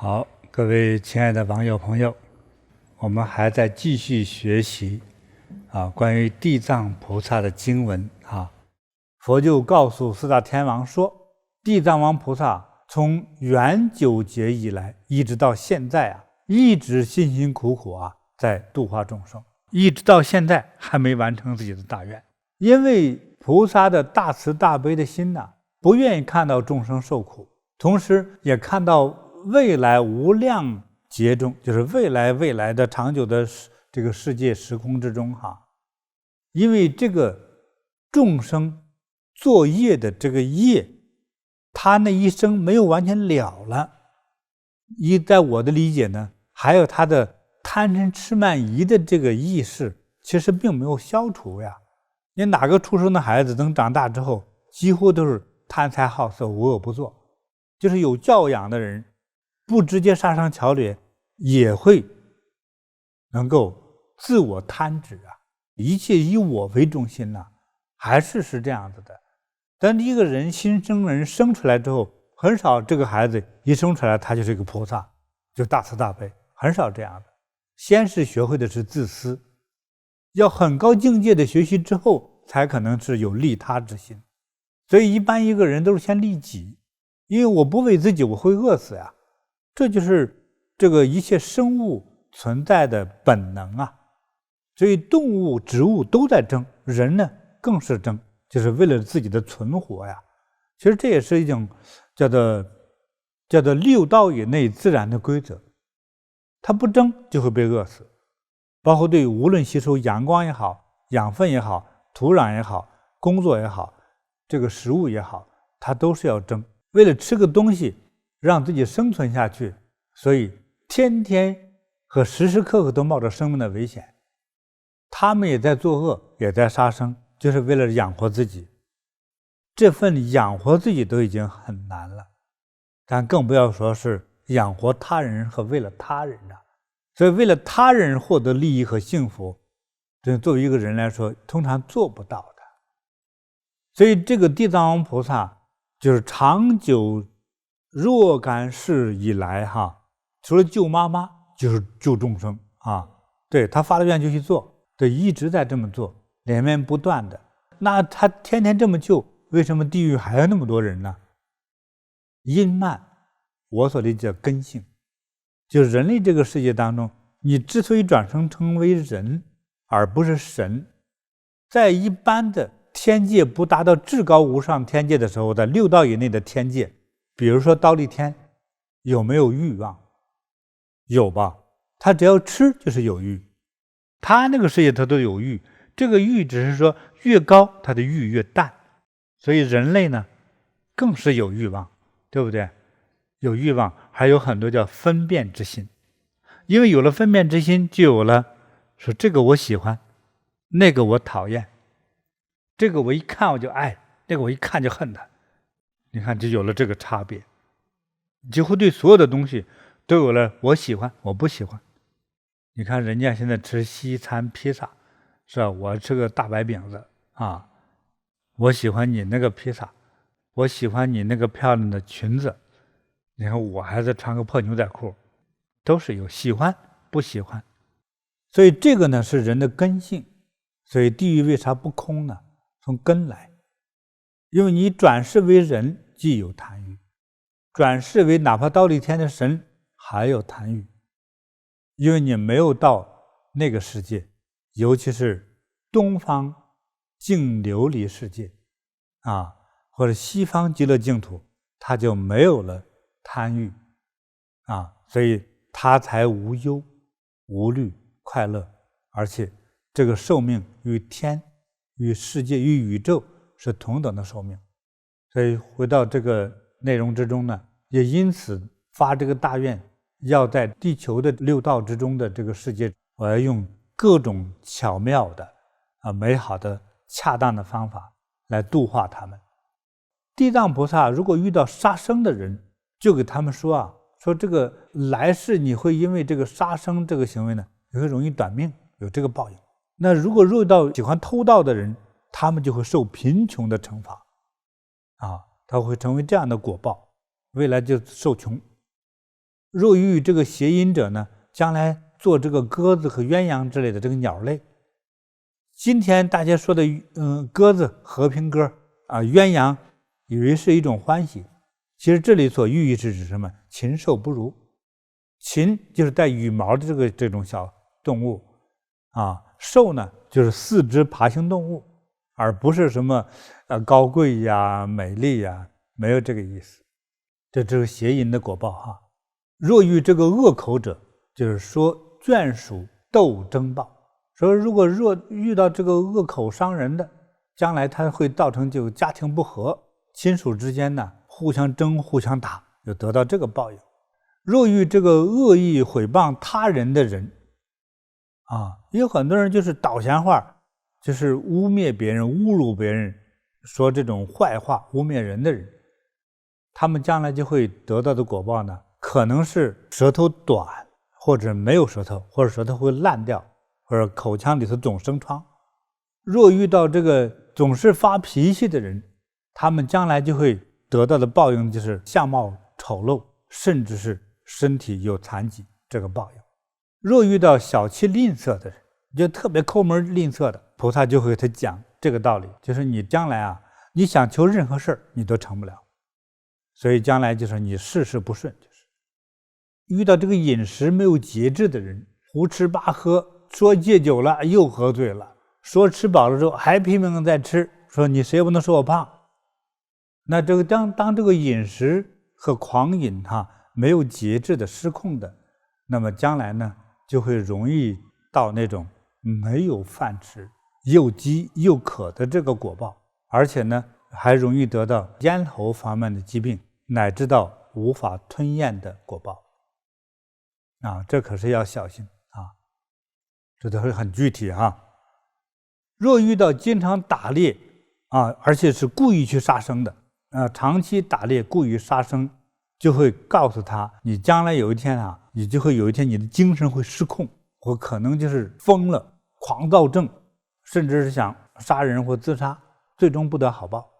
好，各位亲爱的网友朋友，我们还在继续学习关于地藏菩萨的经文佛就告诉四大天王说，地藏王菩萨从元九劫以来一直到现在一直辛辛苦苦在度化众生，一直到现在还没完成自己的大愿。因为菩萨的大慈大悲的心不愿意看到众生受苦，同时也看到未来无量劫中，就是未来的长久的这个世界时空之中因为这个众生作业的这个业，他那一生没有完全了了。在我的理解呢，还有他的贪嗔痴慢疑的这个意识，其实并没有消除呀。你哪个出生的孩子等长大之后，几乎都是贪财好色无恶不作，就是有教养的人，不直接杀伤樵掠，也会能够自我贪执一切以我为中心还是这样子的。但一个人新生人生出来之后，很少这个孩子一生出来他就是一个菩萨，就大慈大悲，很少这样的。先是学会的是自私，要很高境界的学习之后，才可能是有利他之心。所以一般一个人都是先利己，因为我不为自己我会饿死这就是这个一切生物存在的本能所以动物植物都在争，人呢更是争，就是为了自己的存活其实这也是一种叫做六道以内自然的规则，它不争就会被饿死。包括对无论吸收阳光也好，养分也好，土壤也好，工作也好，这个食物也好，它都是要争，为了吃个东西让自己生存下去，所以天天和时时刻刻都冒着生命的危险。他们也在作恶，也在杀生，就是为了养活自己。这份养活自己都已经很难了，但更不要说是养活他人和为了他人所以为了他人获得利益和幸福，这作为一个人来说通常做不到的。所以这个地藏王菩萨就是长久若干世以来除了救妈妈就是救众生对，他发了愿就去做，对，一直在这么做，连绵不断的。那他天天这么救，为什么地狱还有那么多人呢？因慢，我所理解的根性，就是人类这个世界当中，你之所以转生成为人而不是神，在一般的天界不达到至高无上天界的时候，在六道以内的天界，比如说忉利天，有没有欲望？有吧，他只要吃就是有欲，他那个世界他都有欲，这个欲只是说越高他的欲越淡。所以人类呢更是有欲望，对不对？有欲望，还有很多叫分辨之心，因为有了分辨之心，就有了说这个我喜欢，那个我讨厌，这个我一看我就爱，那个我一看就恨他。你看就有了这个差别，几乎对所有的东西都有了我喜欢我不喜欢。你看人家现在吃西餐披萨，是吧？我吃个大白饼子我喜欢你那个披萨，我喜欢你那个漂亮的裙子，你看我还在穿个破牛仔裤，都是有喜欢不喜欢。所以这个呢是人的根性。所以地狱为啥不空呢？从根来，因为你转世为人既有贪欲，转世为哪怕忉利天的神还有贪欲，因为你没有到那个世界，尤其是东方净琉璃世界或者西方极乐净土，他就没有了贪欲所以他才无忧无虑快乐，而且这个寿命与天与世界与宇宙是同等的寿命。所以回到这个内容之中呢，也因此发这个大愿，要在地球的六道之中的这个世界，我要用各种巧妙的美好的恰当的方法来度化他们。地藏菩萨如果遇到杀生的人，就给他们说说这个来世你会因为这个杀生这个行为呢，你会容易短命，有这个报应。那如果遇到喜欢偷盗的人，他们就会受贫穷的惩罚他会成为这样的果报，未来就受穷。若遇这个邪淫者呢，将来做这个鸽子和鸳鸯之类的这个鸟类。今天大家说的鸽子和平鸽啊，鸳鸯以为是一种欢喜，其实这里所寓意是指什么？禽兽不如。禽就是带羽毛的这种小动物啊，兽呢就是四肢爬行动物，而不是什么高贵呀、美丽呀，没有这个意思。这是邪淫的果报哈。若遇这个恶口者，就是说眷属斗争报。说如果遇到这个恶口伤人的，将来他会造成就家庭不和，亲属之间呢互相争互相打，就得到这个报应。若遇这个恶意毁谤他人的人啊，有很多人就是倒闲话，就是污蔑别人、侮辱别人，说这种坏话污蔑人的人，他们将来就会得到的果报呢，可能是舌头短，或者没有舌头，或者舌头会烂掉，或者口腔里头总生疮。若遇到这个总是发脾气的人，他们将来就会得到的报应就是相貌丑陋，甚至是身体有残疾，这个报应。若遇到小气吝啬的人，就特别抠门吝啬的，菩萨就会给他讲这个道理，就是你将来啊，你想求任何事你都成不了，所以将来就是你事事不顺。就是遇到这个饮食没有节制的人，胡吃八喝，说戒酒了又喝醉了，说吃饱了之后还拼命在吃，说你谁也不能说我胖。那这个当这个饮食和狂饮没有节制的失控的，那么将来呢就会容易到那种没有饭吃，又饥又渴的这个果报，而且呢还容易得到咽喉方面的疾病，乃至到无法吞咽的果报啊，这可是要小心啊，这都是很具体哈。若遇到经常打猎啊，而且是故意去杀生的长期打猎故意杀生，就会告诉他，你将来有一天你就会有一天你的精神会失控，或可能就是疯了，狂躁症，甚至是想杀人或自杀，最终不得好报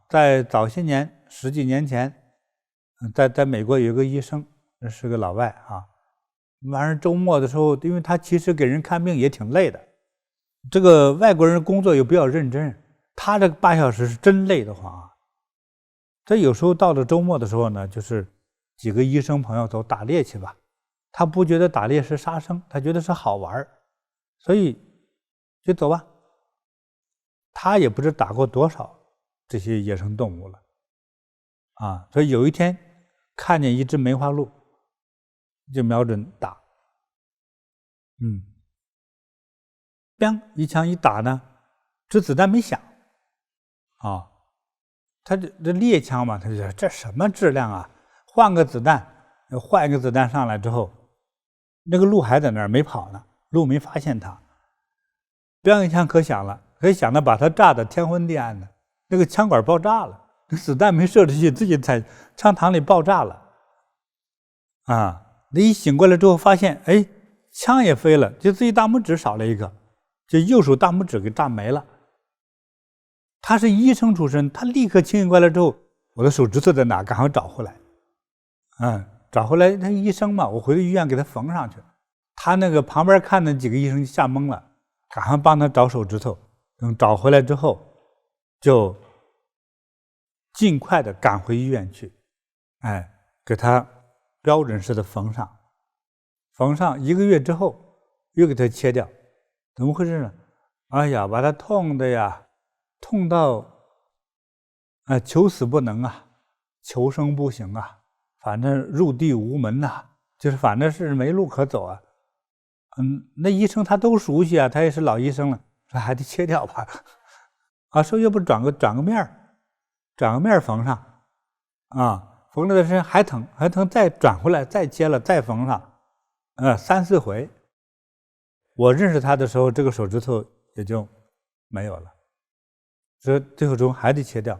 在早些年10几年前，在美国有一个医生，是个老外晚上周末的时候，因为他其实给人看病也挺累的，这个外国人工作又比较认真，他这8小时是真累得慌他有时候到了周末的时候呢，就是几个医生朋友走打猎去吧，他不觉得打猎是杀生，他觉得是好玩，所以就走吧。他也不知打过多少这些野生动物了所以有一天看见一只梅花鹿，就瞄准打砰一枪一打呢，这子弹没响他这猎枪嘛，他就说这什么质量啊，换个子弹，换一个子弹上来之后，那个鹿还在那儿没跑呢，鹿没发现他，砰一枪可响了，可响的把他炸得天昏地暗的，那个枪管爆炸了，那子弹没射出去，自己在枪膛里爆炸了那一醒过来之后发现，哎，枪也飞了，就自己大拇指少了一个，就右手大拇指给炸没了。他是医生出身，他立刻清醒过来之后，我的手指头在哪？赶快找回来。找回来，他医生嘛，我回到医院给他缝上去。他那个旁边看的几个医生吓懵了，赶快帮他找手指头。等找回来之后，就尽快的赶回医院去，给他标准式的缝上。缝上1个月之后，又给他切掉。怎么回事呢？哎呀，把他痛的呀！痛到求死不能求生不行反正入地无门就是反正是没路可走那医生他都熟悉他也是老医生了，说还得切掉吧说要不转个面缝上缝了的时间还疼再转回来再切了再缝上3、4回。我认识他的时候，这个手指头也就没有了，所以最后中还得切掉。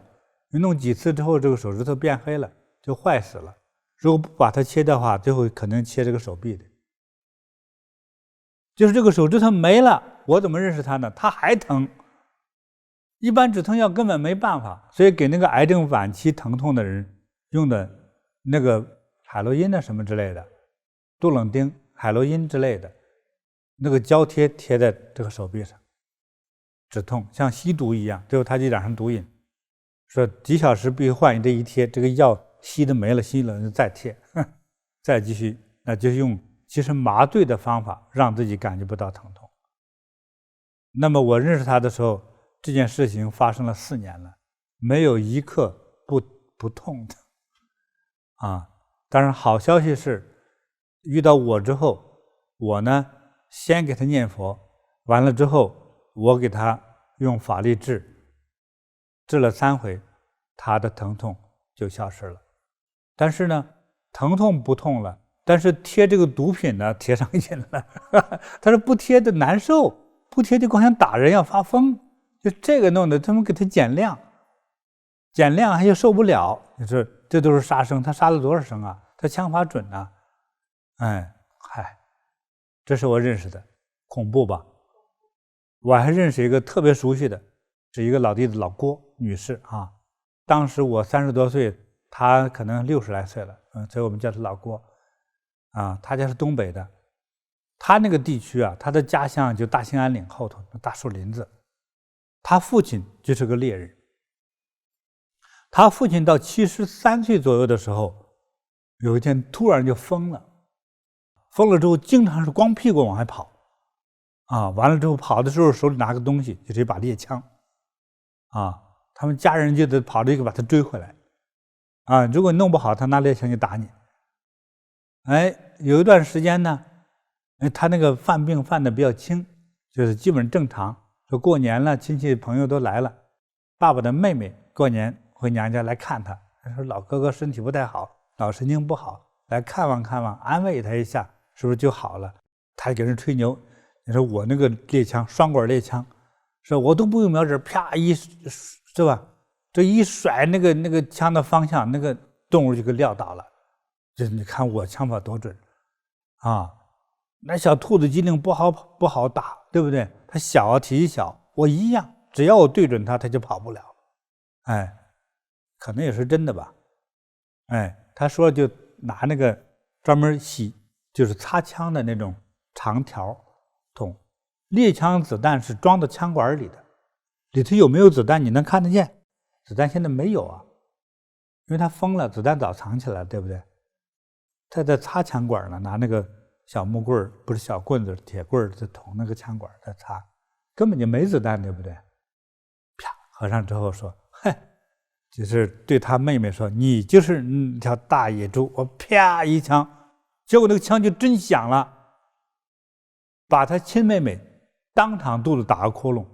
弄几次之后，这个手指头变黑了，就坏死了。如果不把它切掉的话，最后可能切这个手臂的。就是这个手指头没了，我怎么认识他呢？他还疼。一般止疼药根本没办法，所以给那个癌症晚期疼痛的人用的那个海洛因什么之类的，杜冷丁、海洛因之类的，那个胶贴贴在这个手臂上，止痛，像吸毒一样。最后他就染上毒瘾，说几小时必须换一这一贴，这个药吸的没了，吸了就再贴，再继续，那就用其实麻醉的方法让自己感觉不到疼痛。那么我认识他的时候，这件事情发生了4年了，没有一刻不痛的啊。当然好消息是，遇到我之后，我呢先给他念佛，完了之后我给他用法力治了3回，他的疼痛就消失了。但是呢，疼痛不痛了，但是贴这个毒品呢贴上瘾了。他说不贴的难受，不贴就光想打人要发疯，就这个弄的他们给他减量，减量还就受不了。你说这都是杀生，他杀了多少生啊？他枪法准啊！这是我认识的，恐怖吧？我还认识一个特别熟悉的，是一个老弟子老郭女士啊。当时我30多岁，她可能60来岁了，所以我们叫她老郭啊。她家是东北的，她那个地区啊，她的家乡就大兴安岭后头大树林子。她父亲就是个猎人，她父亲到73岁左右的时候，有一天突然就疯了，疯了之后经常是光屁股往外跑啊，完了之后跑的时候手里拿个东西，就是一把猎枪啊，他们家人就得跑着就把他追回来啊，如果弄不好他拿猎枪就打你。有一段时间呢，他那个犯病犯的比较轻，就是基本正常，说过年了亲戚朋友都来了，爸爸的妹妹过年回娘家来看他，他说老哥哥身体不太好，脑神经不好，来看望看望，安慰他一下，是不是就好了？他给人吹牛，你说我那个猎枪双管猎枪，说我都不用瞄准，啪一是吧？这一甩那个枪的方向，那个动物就给撂倒了。这你看我枪法多准啊！那小兔子机灵不好打，对不对？它小啊，体积小，我一样，只要我对准它，它就跑不了。可能也是真的吧。他说就拿那个专门洗，就是擦枪的那种长条筒，猎枪子弹是装到枪管里的，里头有没有子弹你能看得见，子弹现在没有啊，因为他疯了，子弹早藏起来了，对不对？他在擦枪管呢，拿那个小木棍不是小棍子，铁棍子捅那个枪管在擦，根本就没子弹，对不对？啪，合上之后说，就是对他妹妹说，你就是条大野猪，我啪一枪，结果那个枪就真响了，把他亲妹妹当场肚子打个窟窿，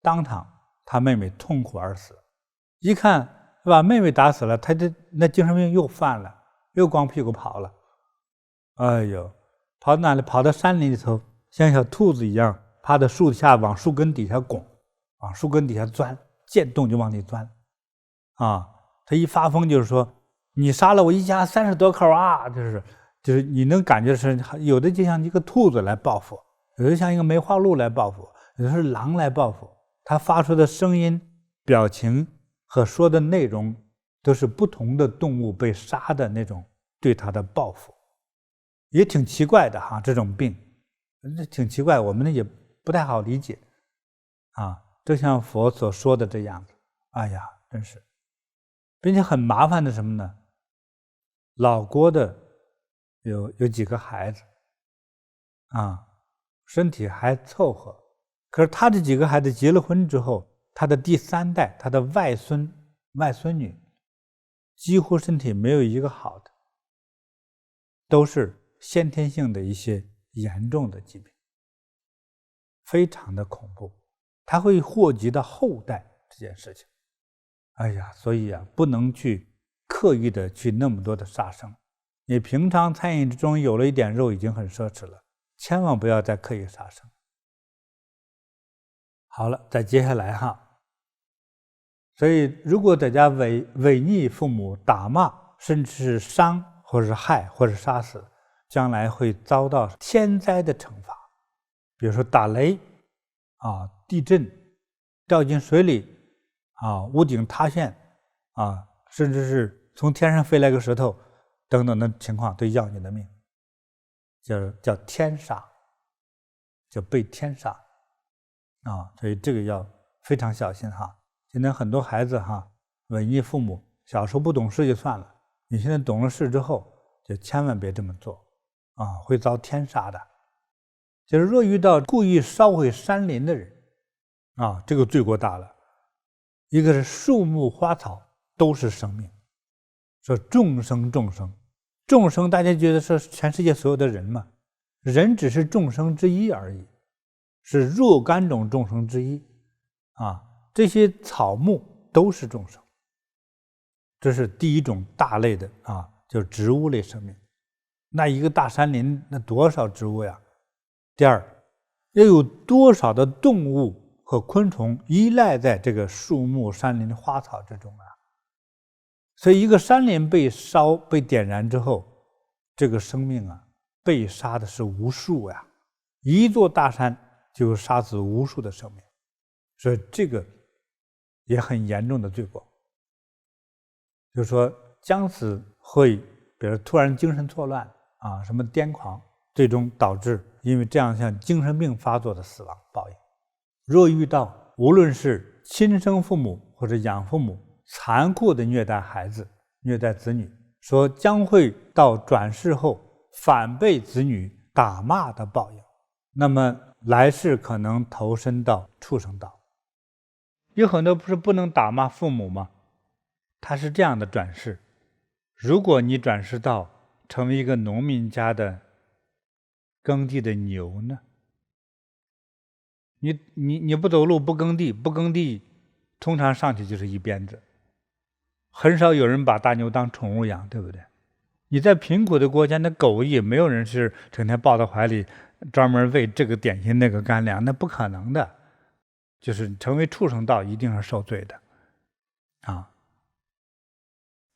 当场他妹妹痛苦而死。一看把妹妹打死了，他那精神病又犯了，又光屁股跑了。跑到哪里？跑到山林里头，像小兔子一样趴在树下，往树根底下拱，往树根底下钻，见洞就往里钻啊。他一发疯就是说，你杀了我一家30多口啊，就是你能感觉是有的就像一个兔子来报复，有的像一个梅花鹿来报复，有的是狼来报复。他发出的声音、表情和说的内容都是不同的动物被杀的那种对他的报复，也挺奇怪的哈。这种病挺奇怪，我们也不太好理解啊。就像佛所说的这样子，真是，并且很麻烦的什么呢？老郭的有几个孩子啊，身体还凑合，可是他这几个孩子结了婚之后，他的第3代，他的外孙女，几乎身体没有一个好的，都是先天性的一些严重的疾病，非常的恐怖，它会祸及到后代这件事情。所以不能去刻意的去那么多的杀生。你平常餐饮之中有了一点肉已经很奢侈了，千万不要再刻意杀生。好了，再接下来哈。所以如果大家违逆父母、打骂，甚至是伤或者是害或者杀死，将来会遭到天灾的惩罚，比如说打雷地震，掉进水里屋顶塌陷甚至是从天上飞来个石头等等的情况都要你的命，叫天杀，就被天杀啊！所以这个要非常小心哈。现在很多孩子哈，文艺父母小时候不懂事就算了，你现在懂了事之后，就千万别这么做啊，会遭天杀的。就是若遇到故意烧毁山林的人啊，这个罪过大了。一个是树木花草都是生命，说众生，大家觉得是全世界所有的人嘛？人只是众生之一而已，是若干种众生之一啊。这些草木都是众生，这是第一种大类的啊，就是植物类生命。那一个大山林，那多少植物呀？第二，要有多少的动物和昆虫依赖在这个树木、山林、花草之中啊？所以，一个山林被烧、被点燃之后，这个生命啊，被杀的是无数呀！一座大山就杀死无数的生命，所以这个也很严重的罪过。就是说，将死会，比如突然精神错乱啊，什么癫狂，最终导致因为这样像精神病发作的死亡报应。若遇到无论是亲生父母或者养父母残酷的虐待孩子、虐待子女，说将会到转世后反被子女打骂的报应，那么来世可能投身到畜生道。有很多不是不能打骂父母吗？他是这样的转世：如果你转世到成为一个农民家的耕地的牛呢？你不走路，不耕地，通常上去就是一鞭子。很少有人把大牛当宠物养，对不对？你在贫苦的国家，那狗也没有人是整天抱到怀里，专门喂这个点心那个干粮，那不可能的。就是成为畜生道，一定是受罪的啊。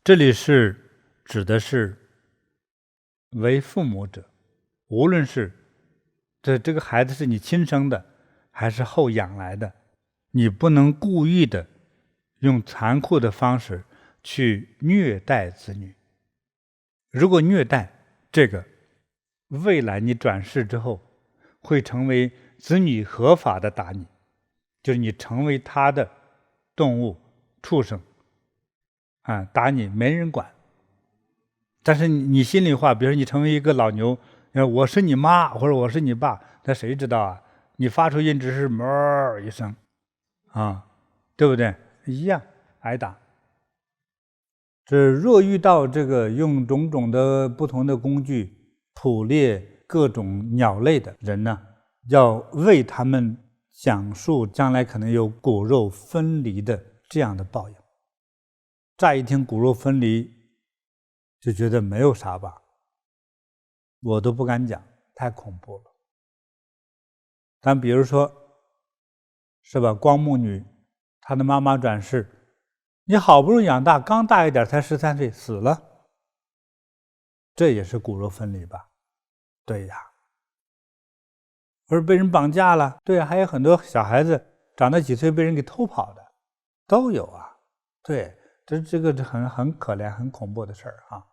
这里是指的是为父母者，无论是这个孩子是你亲生的还是后养来的，你不能故意的用残酷的方式去虐待子女。如果虐待这个，未来你转世之后会成为子女合法的打你，就是你成为他的动物畜生啊，打你没人管。但是你心里话，比如说你成为一个老牛，我是你妈或者我是你爸，那谁知道啊？你发出音只是哞一声啊，对不对？一样挨打。这若遇到这个用种种的不同的工具捕猎各种鸟类的人呢，要为他们讲述将来可能有骨肉分离的这样的报应。乍一听骨肉分离，就觉得没有啥吧，我都不敢讲，太恐怖了。但比如说，是吧？光目女，她的妈妈转世，你好不容易养大，刚大一点，才13岁死了，这也是骨肉分离吧？对呀。或者被人绑架了，对呀，还有很多小孩子长到几岁被人给偷跑的，都有啊。对，这个很可怜、很恐怖的事儿啊。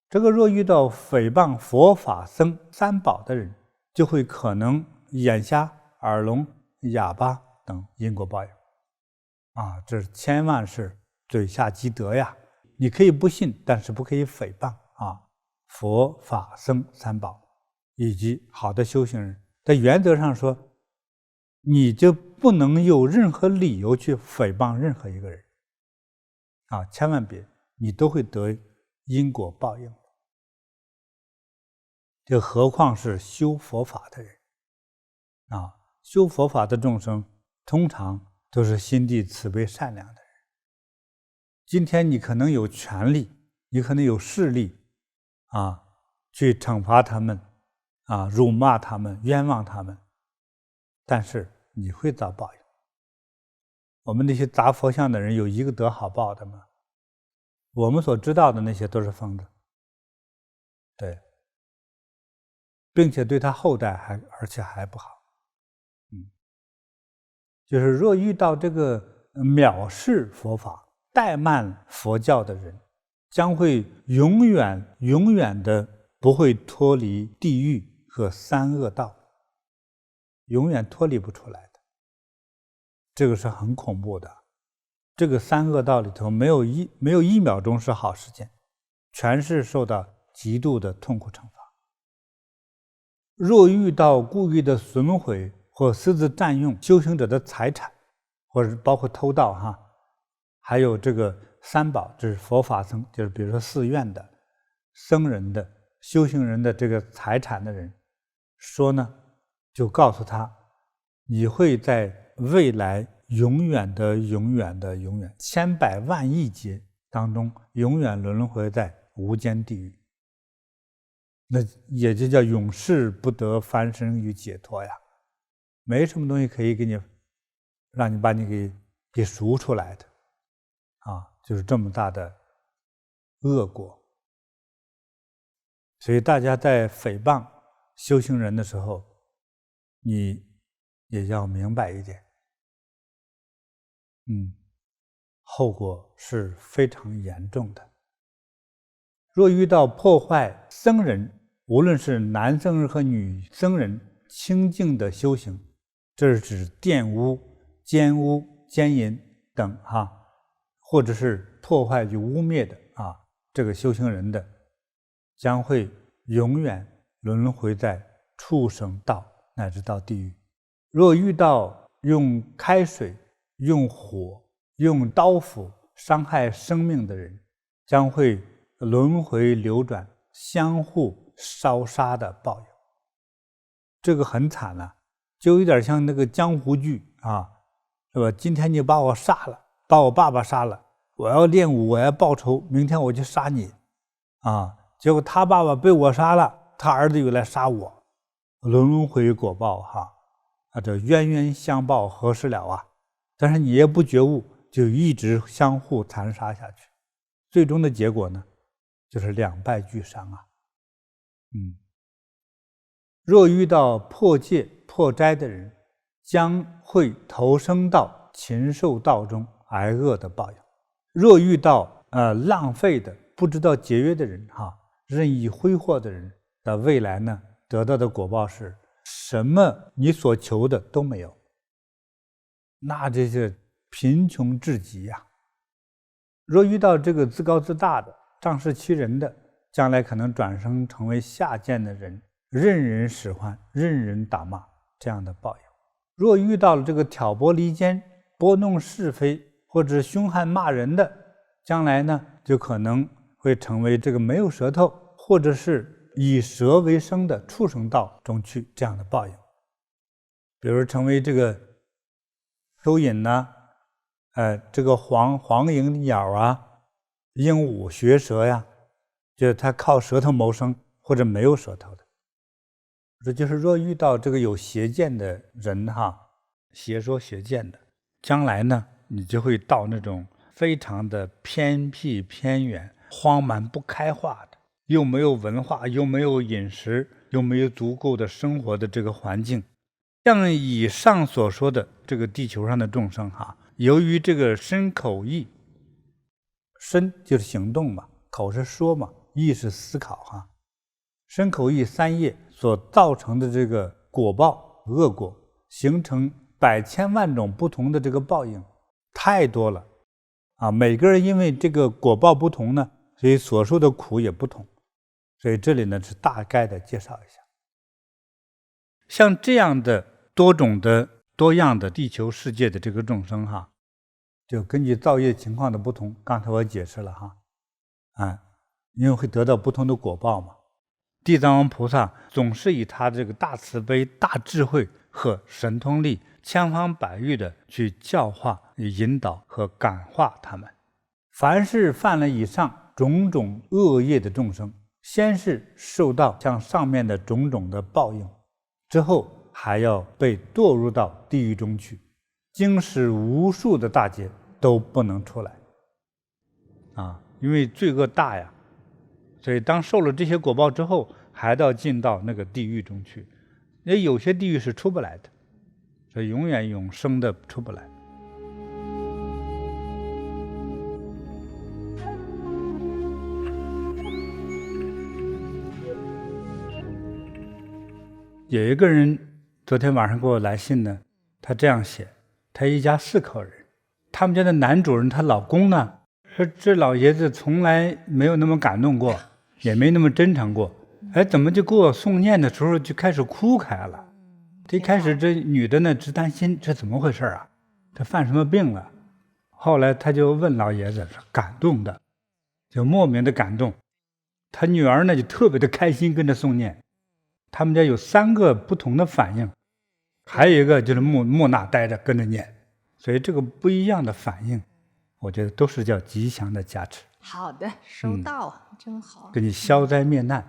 这个若遇到诽谤佛法僧三宝的人，就会可能眼瞎、耳聋、哑巴等因果报应啊。这千万是嘴下积德呀！你可以不信，但是不可以诽谤啊。佛法僧三宝以及好的修行人，在原则上说，你就不能有任何理由去诽谤任何一个人啊！千万别，你都会得因果报应。这何况是修佛法的人啊！修佛法的众生通常都是心地慈悲善良的人。今天你可能有权利，你可能有势力啊，去惩罚他们啊，辱骂他们，冤枉他们，但是你会遭报应。我们那些砸佛像的人有一个得好报的吗？我们所知道的那些都是疯子，对，并且对他后代而且还不好。就是若遇到这个藐视佛法、怠慢佛教的人将会永远的不会脱离地狱和三恶道，永远脱离不出来的。这个是很恐怖的。这个三恶道里头没有一秒钟是好时间，全是受到极度的痛苦惩罚。若遇到故意的损毁或私自占用修行者的财产，或者包括偷盗还有这个三宝，这是佛法僧，就是比如说寺院的僧人的修行人的这个财产的人说呢，就告诉他，你会在未来永远千百万亿劫当中永远轮回在无间地狱，那也就叫永世不得翻身与解脱呀，没什么东西可以给你让你把你给赎出来的就是这么大的恶果。所以大家在诽谤修行人的时候，你也要明白一点，后果是非常严重的。若遇到破坏僧人，无论是男僧人和女僧人清净的修行，这是指玷污、奸污、奸淫等或者是破坏与污蔑的这个修行人的，将会永远轮回在畜生道乃至到地狱。若遇到用开水、用火、用刀斧伤害生命的人，将会轮回流转，相互烧杀的报应。这个很惨了，就有点像那个江湖剧是吧？今天你把我杀了，把我爸爸杀了，我要练武，我要报仇，明天我去杀你结果他爸爸被我杀了，他儿子又来杀我，轮回果报这冤冤相报何时了但是你也不觉悟，就一直相互残杀下去，最终的结果呢，就是两败俱伤若遇到破戒破斋的人，将会投生到禽兽道中挨饿的报应。若遇到浪费的不知道节约的人任意挥霍的人的未来呢，得到的果报是什么你所求的都没有，那这是贫穷至极若遇到这个自高自大的仗势欺人的，将来可能转生成为下贱的人，任人使唤，任人打骂，这样的报应。若遇到了这个挑拨离间、拨弄是非或者凶悍骂人的，将来呢就可能会成为这个没有舌头或者是以蛇为生的畜生道中去，这样的报应。比如成为这个蚯蚓这个黄蝇鸟鹦鹉、学舌就是它靠舌头谋生，或者没有舌头的。这就是若遇到这个有邪见的人邪说邪见的，将来呢你就会到那种非常的偏僻偏远、荒蛮不开化的，又没有文化，又没有饮食，又没有足够的生活的这个环境。像以上所说的这个地球上的众生由于这个身口意，身就是行动嘛，口是说嘛，意是思考身口意三业所造成的这个果报恶果，形成百千万种不同的这个报应，太多了每个人因为这个果报不同呢，所以所受的苦也不同。所以这里呢是大概的介绍一下，像这样的多种的多样的地球世界的这个众生就根据造业情况的不同，刚才我解释了因为会得到不同的果报嘛。地藏王菩萨总是以他这个大慈悲、大智慧和神通力，千方百计的去教化、引导和感化他们。凡是犯了以上种种恶业的众生，先是受到像上面的种种的报应，之后还要被堕入到地狱中去，经史无数的大劫都不能出来因为罪恶大呀。所以当受了这些果报之后，还要进到那个地狱中去。也有些地狱是出不来的，所以永远永生的出不来。有一个人昨天晚上给我来信呢，他这样写，他一家4口人，他们家的男主人他老公呢，说这老爷子从来没有那么感动过，也没那么真诚过，哎，怎么就给我送念的时候就开始哭开了？这一开始这女的呢直担心这怎么回事啊，这犯什么病了？后来他就问老爷子，说感动的，就莫名的感动。他女儿呢就特别的开心跟着诵念，他们家有3个不同的反应，还有一个就是木讷呆着跟着念，所以这个不一样的反应，我觉得都是叫吉祥的加持。好的，收到，真好。给你消灾灭难，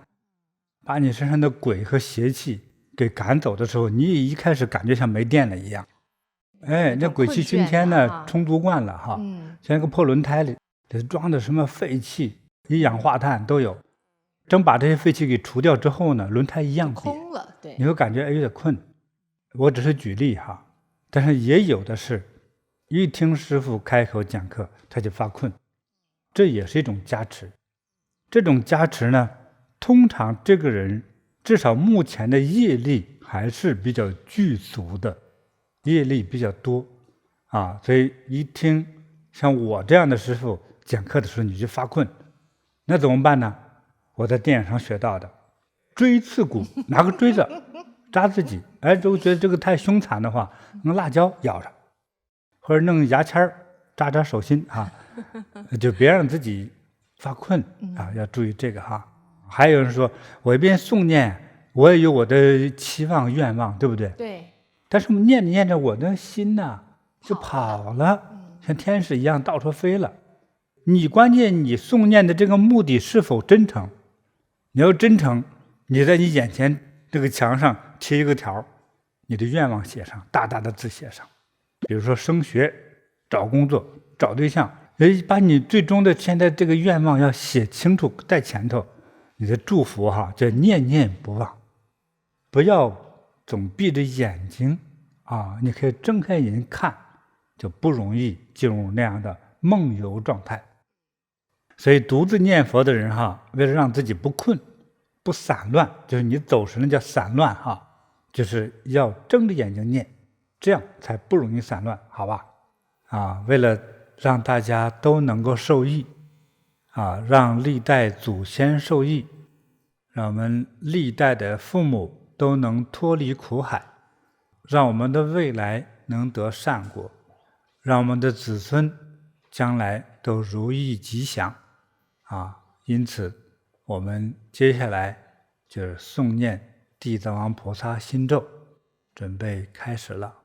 把你身上的鬼和邪气给赶走的时候，你也一开始感觉像没电了一样。哎，那鬼气熏天呢，充足惯了哈，像一个破轮胎里装的什么废气、一氧化碳都有。真把这些废气给除掉之后呢，轮胎一样空了，对，你会感觉有点困。我只是举例哈，但是也有的是，一听师父开口讲课，他就发困，这也是一种加持。这种加持呢，通常这个人至少目前的业力还是比较具足的，业力比较多啊，所以一听像我这样的师父讲课的时候，你就发困，那怎么办呢？我在电影上学到的，锥刺股，拿个锥子扎自己，哎，如果觉得这个太凶残的话，用辣椒咬上，或者弄牙签扎手心啊，就别让自己发困啊，要注意这个哈。还有人说，我一边诵念，我也有我的期望愿望，对不对？对。但是念着念着，我的心呢就跑了，像天使一样到处飞了。你关键你诵念的这个目的是否真诚？你要真诚，你在你眼前这个墙上贴一个条，你的愿望写上，大大的字写上。比如说升学、找工作、找对象，把你最终的现在这个愿望要写清楚，在前头。你的祝福哈，叫念念不忘，不要总闭着眼睛啊，你可以睁开眼睛看，就不容易进入那样的梦游状态。所以独自念佛的人哈，为了让自己不困、不散乱，就是你走神了叫散乱哈，就是要睁着眼睛念，这样才不容易散乱，好吧？啊，为了让大家都能够受益，啊，让历代祖先受益，让我们历代的父母都能脱离苦海，让我们的未来能得善果，让我们的子孙将来都如意吉祥。啊，因此我们接下来就是诵念地藏王菩萨心咒，准备开始了。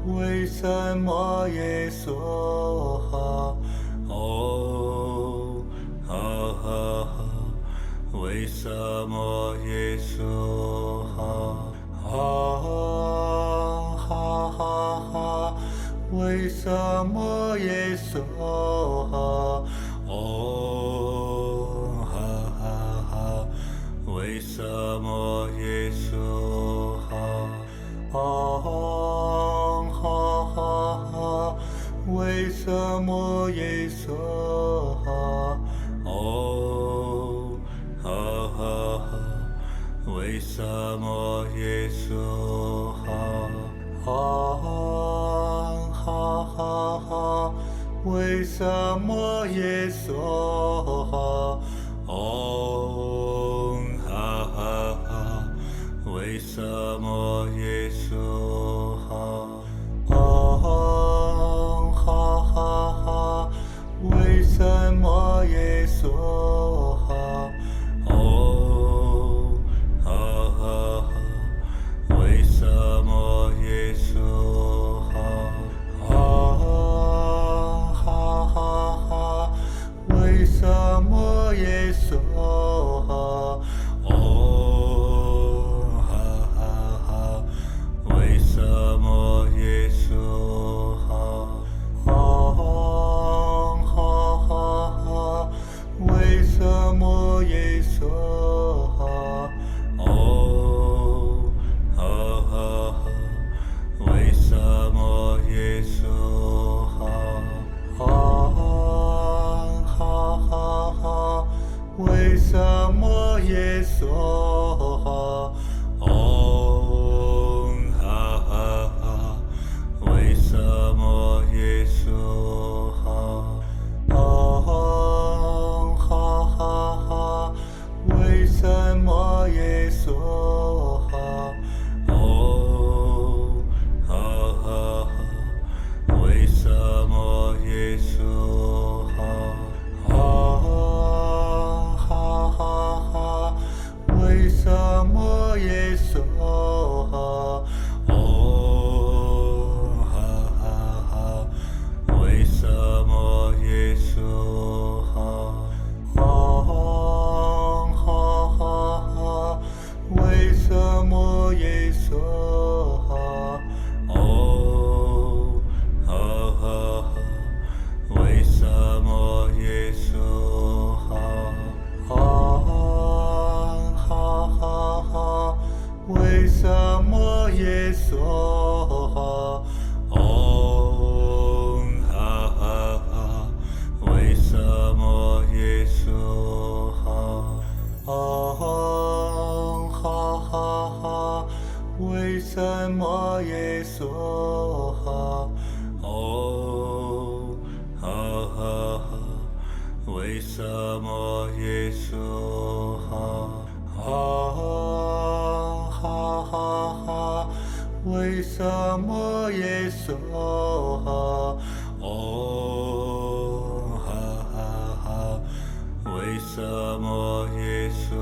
为什么耶稣哈？哦，为什么耶稣哈？为什么耶稣哈？哦，为什么耶稣哈？为什么耶稣哈？哦，为什么耶稣哈？为什么耶稣哈？哦，为什么耶稣哈？为什么耶稣哈？哦，为什么耶稣哈？哈，哦哈哈哈，为什么耶稣哈？哦哈哈哈，为什么耶稣哈？哦哈哈哈，为什么耶稣哈？啊哈哈哈，为什么耶稣哈？哦哈哈哈，为什么耶稣哈？哦哈哈哈，为什么耶稣哈？哦哈哈哈，为什么耶稣哈？啊哈哈哈，为什么耶稣哈？哦哈哈哈，为什么耶稣哈？哦哈哈哈，为什么耶稣哈？哦哈哈哈，为什么耶稣哈？啊哈哈哈，为什么耶稣哈？哦哈哈哈，为什么耶稣哈？哦哈哈哈，为什么耶稣哈？哦哈哈哈，为什么耶稣哈？啊哈哈哈，为什么耶稣哈？哦哈哈哈，为什么耶稣哈？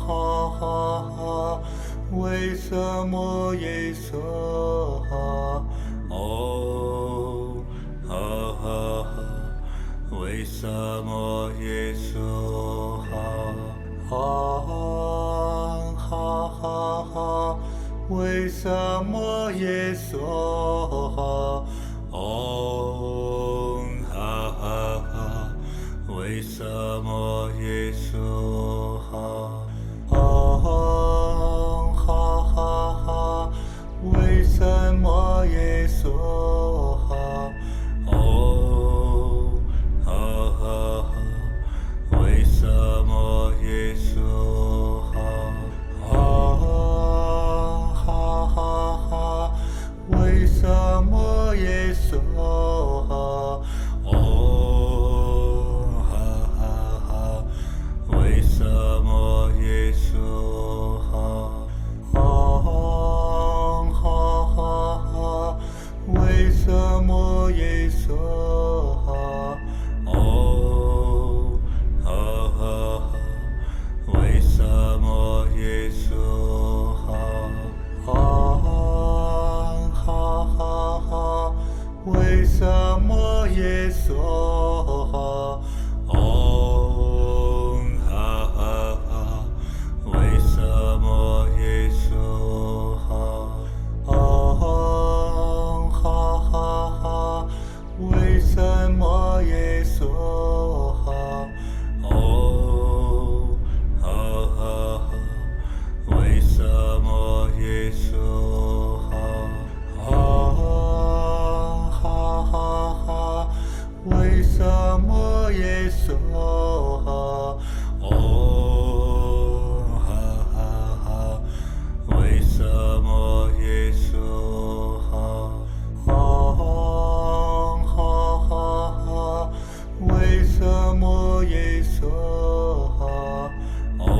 哦哈哈哈，为什么耶稣哈？哦哈哈哈，为什么耶稣哈？啊哈哈哈，为什么耶稣哈？哦哈哈哈，为什么耶稣哈？哦哈哈哈，为什么耶稣哈？哦哈哈哈，为什么耶稣哈？啊哈哈哈，为什么耶稣哈？哦哈哈哈，为什么耶稣哈？哦哈哈哈，为什么耶稣哈？哦哈哈哈，为什么耶稣哈？啊哈哈哈，为什么耶稣哈？哦哈哈哈，为什么耶稣哈？哦哈哈哈，为什么耶稣哈？哦哈哈哈，为什么耶稣哈？啊哈哈哈，为什么耶稣哈？哦哈哈哈，为什么耶稣哈？哦哈哈哈，为什么耶稣哈？哦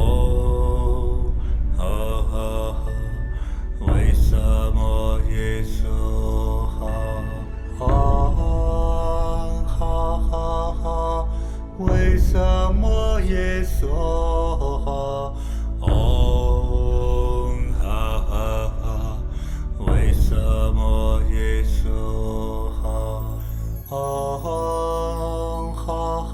哈哈哈，为什么耶稣哈？啊哈哈哈，为什么耶稣哈？哦哈哈哈，为什么耶稣哈？哦哈哈。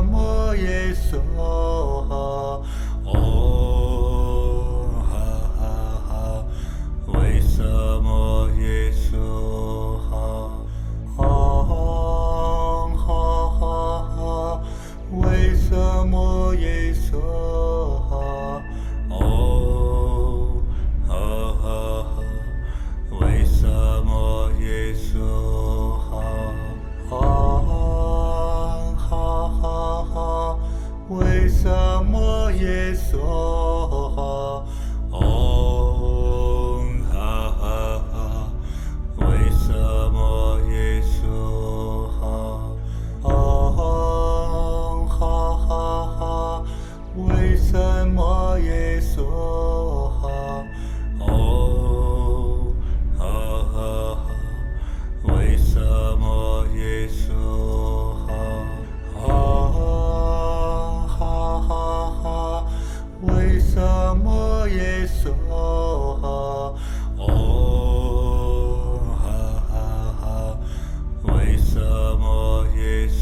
为什么耶稣哦，为什么耶稣为什么耶稣哦，为什么耶稣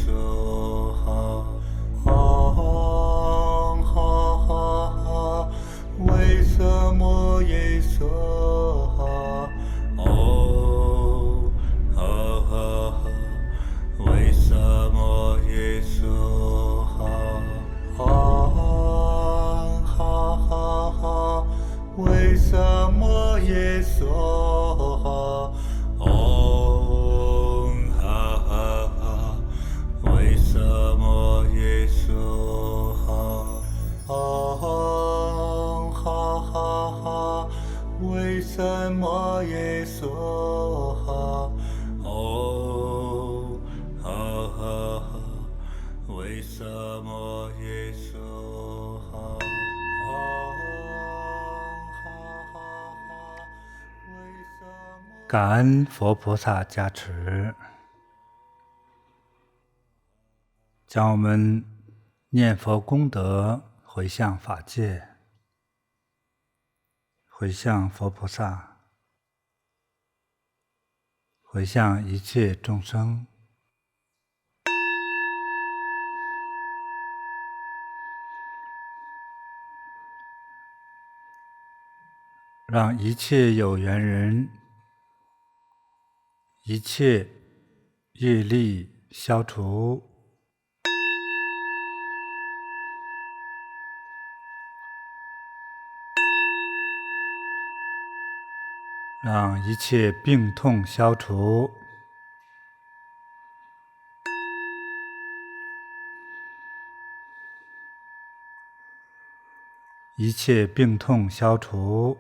为什么耶稣哦，为什么耶稣为什么耶稣哦，为什么耶稣为什么耶稣哦，为什么耶稣感恩佛菩萨加持，将我们念佛功德回向法界，回向佛菩萨，回向一切众生，让一切有缘人，一切业力消除，让一切病痛消除，一切病痛消除，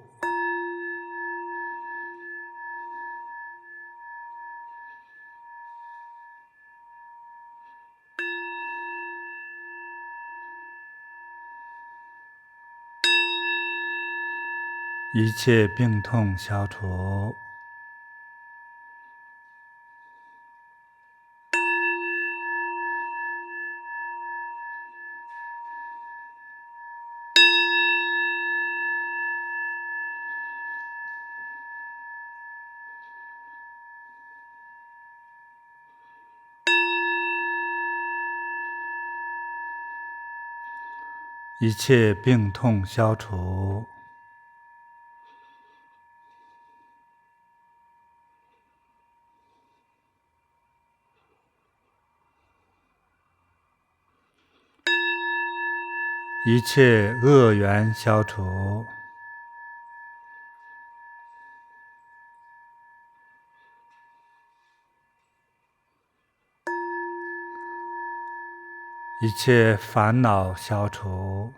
一切病痛消除，一切病痛消除，一切恶缘消除，一切烦恼消除，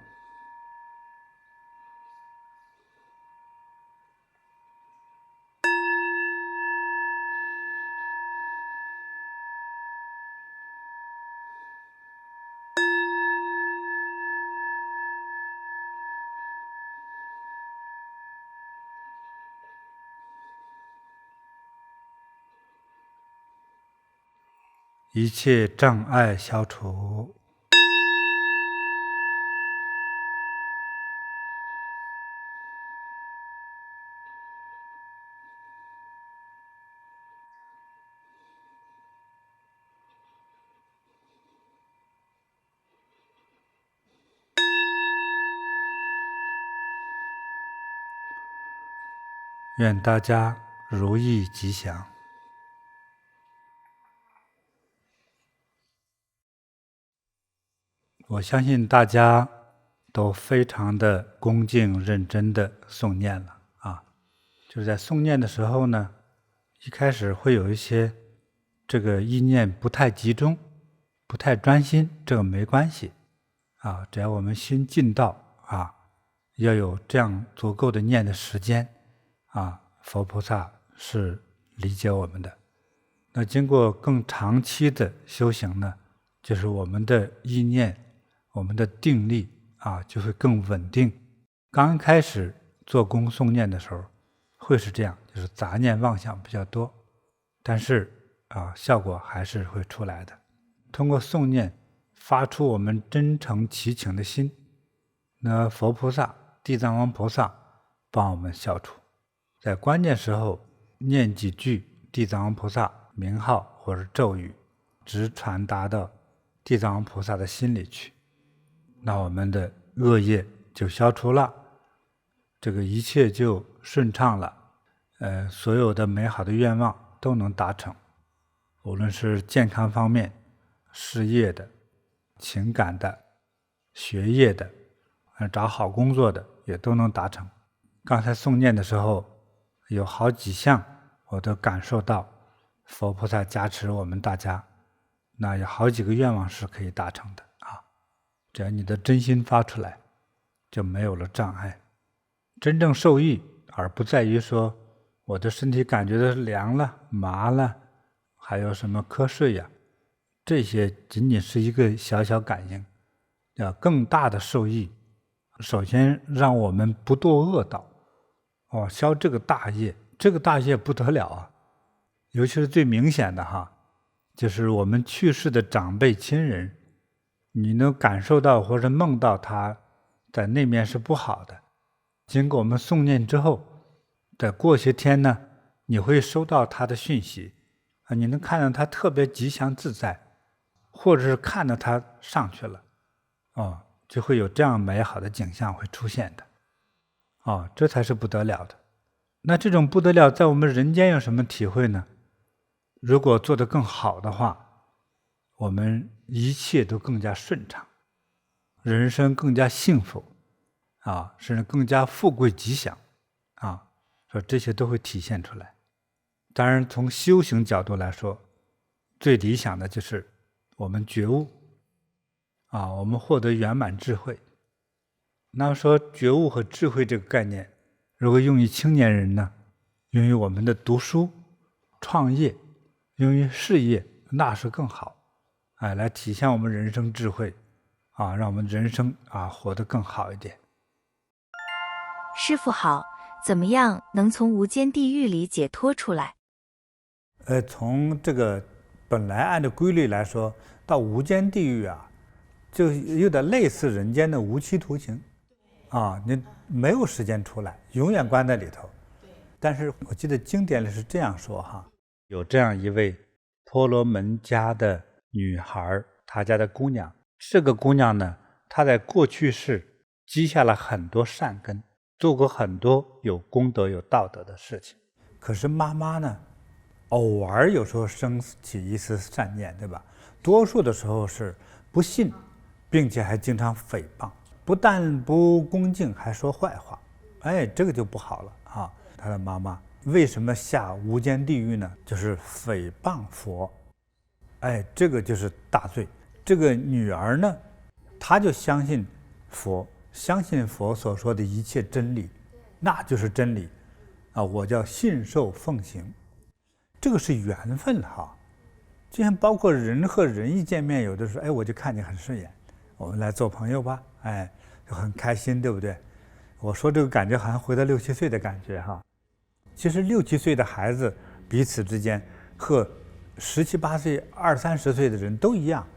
一切障碍消除，愿大家如意吉祥。我相信大家都非常的恭敬认真的诵念了啊。就是在诵念的时候呢，一开始会有一些这个意念不太集中，不太专心，这个没关系啊，只要我们心尽到啊，要有这样足够的念的时间啊，佛菩萨是理解我们的。那经过更长期的修行呢，就是我们的意念，我们的定力就会更稳定。刚开始做功诵念的时候会是这样，就是杂念妄想比较多，但是效果还是会出来的。通过诵念发出我们真诚祈请的心，那佛菩萨、地藏王菩萨帮我们消除。在关键时候念几句地藏王菩萨名号或者咒语，直传达到地藏王菩萨的心里去，那我们的恶业就消除了，这个一切就顺畅了，所有的美好的愿望都能达成，无论是健康方面、事业的、情感的、学业的，找好工作的也都能达成。刚才诵念的时候有好几项我都感受到佛菩萨加持我们大家，那有好几个愿望是可以达成的只要你的真心发出来，就没有了障碍。真正受益，而不在于说我的身体感觉到凉了、麻了，还有什么瞌睡呀，这些仅仅是一个小小感应。更大的受益，首先让我们不堕恶道，消这个大业。这个大业不得了尤其是最明显的就是我们去世的长辈亲人，你能感受到或者梦到他在那面是不好的，经过我们诵念之后，再过些天呢，你会收到他的讯息你能看到他特别吉祥自在，或者是看到他上去了就会有这样美好的景象会出现的这才是不得了的。那这种不得了在我们人间有什么体会呢？如果做得更好的话，我们一切都更加顺畅，人生更加幸福甚至更加富贵吉祥说这些都会体现出来。当然从修行角度来说，最理想的就是我们觉悟我们获得圆满智慧。那么说觉悟和智慧这个概念，如果用于青年人呢，用于我们的读书、创业，用于事业，那是更好来体现我们人生智慧让我们人生活得更好一点。师父好，怎么样能从无间地狱里解脱出来？从这个本来按照规律来说，到无间地狱就有点类似人间的无期徒刑你没有时间出来，永远关在里头。但是我记得经典里是这样说有这样一位婆罗门家的女孩，她家的姑娘，这个姑娘呢，她在过去世积下了很多善根，做过很多有功德有道德的事情。可是妈妈呢，偶尔有时候升起一丝善念，对吧？多数的时候是不信，并且还经常诽谤，不但不恭敬，还说坏话。这个就不好了他的妈妈为什么下无间地狱呢？就是诽谤佛，这个就是大罪。这个女儿呢，她就相信佛，相信佛所说的一切真理，那就是真理我叫信受奉行。这个是缘分就像包括人和人一见面，有的时候我就看你很顺眼，我们来做朋友吧，就很开心，对不对？我说这个感觉好像回到6、7岁的感觉其实6、7岁的孩子彼此之间和17、18岁、20、30岁的人都一样，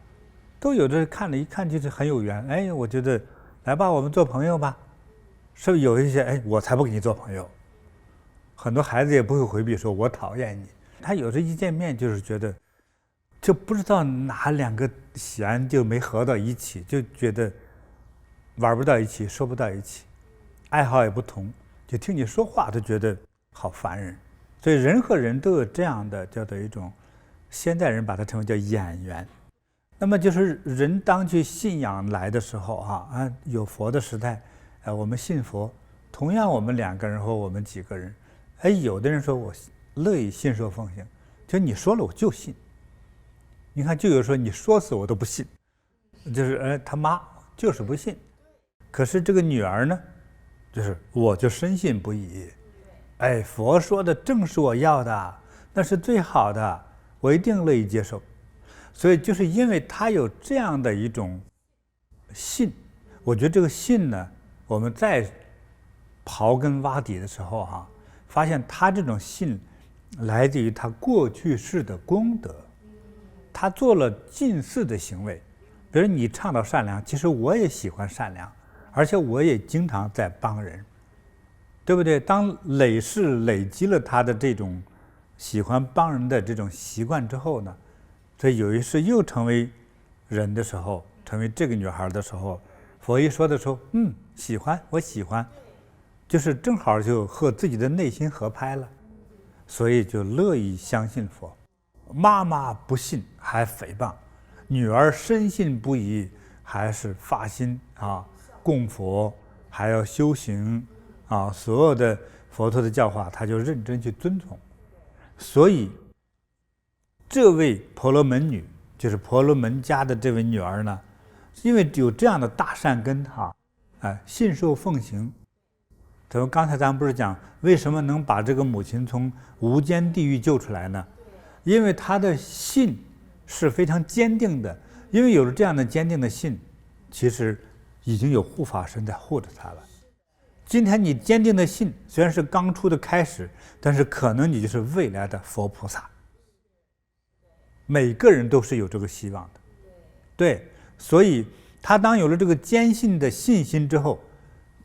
都有的看了一看就是很有缘。我觉得来吧，我们做朋友吧。是不是有一些我才不跟你做朋友？很多孩子也不会回避说我讨厌你。他有时一见面就是觉得就不知道哪2个弦就没合到一起，就觉得玩不到一起，说不到一起，爱好也不同，就听你说话都觉得好烦人。所以人和人都有这样的叫做一种，现代人把它称为叫眼缘。那么就是人当去信仰来的时候有佛的时代，我们信佛，同样我们2个人或我们几个人，有的人说我乐意信受奉行，就你说了我就信。你看就有说你说死我都不信，就是他妈就是不信。可是这个女儿呢，就是我就深信不疑，佛说的正是我要的，那是最好的，我一定乐意接受。所以就是因为他有这样的一种信，我觉得这个信呢，我们再刨根挖底的时候哈，发现他这种信来自于他过去世的功德，他做了近似的行为。比如你倡导善良，其实我也喜欢善良，而且我也经常在帮人，对不对？当累积了他的这种喜欢帮人的这种习惯之后呢，所以有一次又成为人的时候，成为这个女孩的时候，佛一说的时候，喜欢，我喜欢，就是正好就和自己的内心合拍了，所以就乐意相信佛。妈妈不信还诽谤，女儿深信不疑，还是发心供佛，还要修行所有的佛陀的教化，他就认真去遵从。所以这位婆罗门女，就是婆罗门家的这位女儿呢，因为有这样的大善根信受奉行。刚才咱们不是讲为什么能把这个母亲从无间地狱救出来呢？因为她的信是非常坚定的，因为有了这样的坚定的信，其实已经有护法神在护着她了。今天你坚定的信虽然是刚出的开始，但是可能你就是未来的佛菩萨。每个人都是有这个希望的，对，所以他当有了这个坚信的信心之后，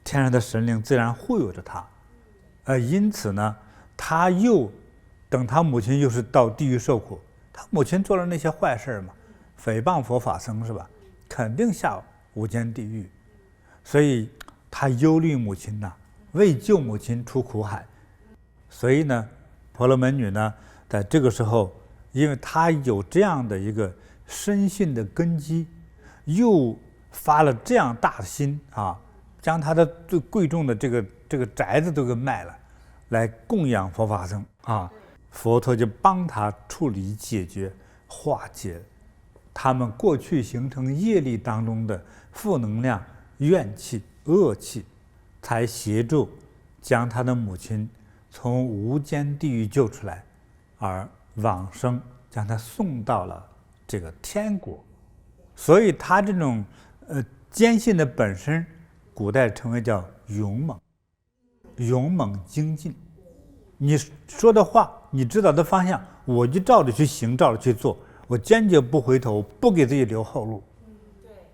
天上的神灵自然护佑着他，因此呢，他又等他母亲又是到地狱受苦，他母亲做了那些坏事嘛，诽谤佛法僧是吧？肯定下无间地狱，所以他忧虑母亲呐，为救母亲出苦海。所以呢，婆罗门女呢，在这个时候，因为她有这样的一个深信的根基，又发了这样大的心将她的最贵重的这个宅子都给卖了，来供养佛法僧佛陀就帮她处理解决化解他们过去形成业力当中的负能量、怨气、恶气，才协助将他的母亲从无间地狱救出来，而往生，将他送到了这个天国。所以他这种坚信的本身，古代称为叫勇猛，勇猛精进。你说的话，你知道的方向，我就照着去行，照着去做，我坚决不回头，不给自己留后路，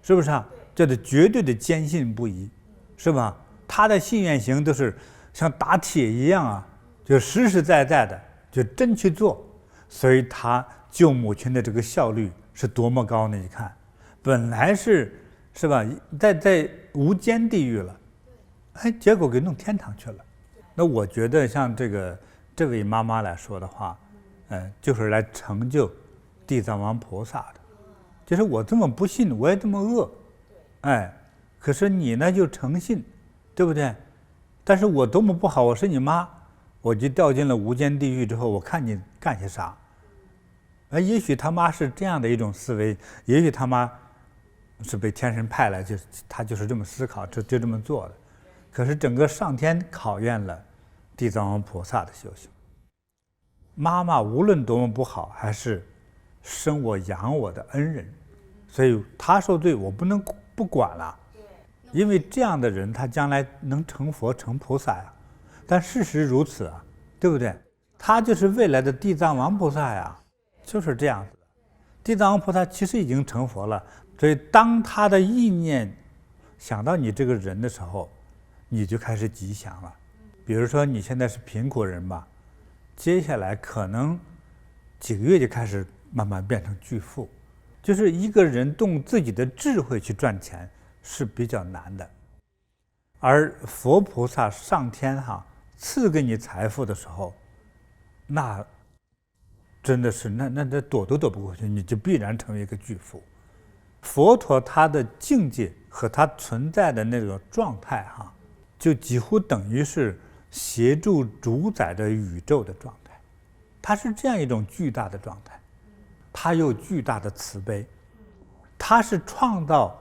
是不是这是绝对的坚信不疑，是吧？他的信愿行都是像打铁一样就实实在在的就真去做，所以他救母亲的这个效率是多么高呢？你看，本来是吧，在无间地狱了，结果给弄天堂去了。那我觉得像这位妈妈来说的话，就是来成就地藏王菩萨的，就是我这么不信，我也这么恶，可是你呢就诚信，对不对？但是我多么不好，我是你妈，我就掉进了无间地狱之后，我看你干些啥。也许他妈是这样的一种思维，也许他妈是被天神派来，他就是这么思考，就这么做的。可是整个上天考验了地藏王菩萨的修行。妈妈无论多么不好，还是生我养我的恩人，所以他受罪我不能不管了，因为这样的人他将来能成佛成菩萨呀。但事实如此对不对？他就是未来的地藏王菩萨呀，就是这样子的。地藏王菩萨其实已经成佛了，所以当他的意念想到你这个人的时候，你就开始吉祥了。比如说你现在是贫苦人吧，接下来可能几个月就开始慢慢变成巨富。就是一个人用自己的智慧去赚钱是比较难的，而佛菩萨上天赐给你财富的时候，那真的是那躲都躲不过去，你就必然成为一个巨富。佛陀他的境界和他存在的那个状态就几乎等于是协助主宰着宇宙的状态，它是这样一种巨大的状态，它有巨大的慈悲，它是创造，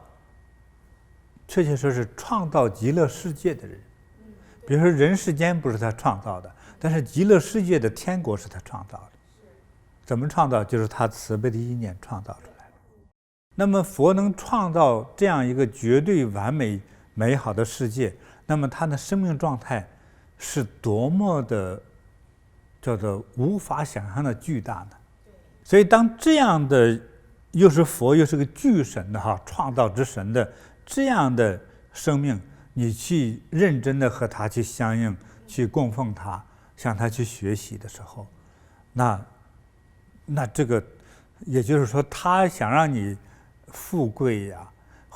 确切说是创造极乐世界的人。比如说人世间不是他创造的，但是极乐世界的天国是他创造的。怎么创造？就是他慈悲的意念创造出来的。那么佛能创造这样一个绝对完美美好的世界，那么他的生命状态是多么的叫做无法想象的巨大呢？所以当这样的又是佛又是个巨神的创造之神的这样的生命，你去认真的和他去相应，去供奉他，向他去学习的时候，那这个也就是说，他想让你富贵呀，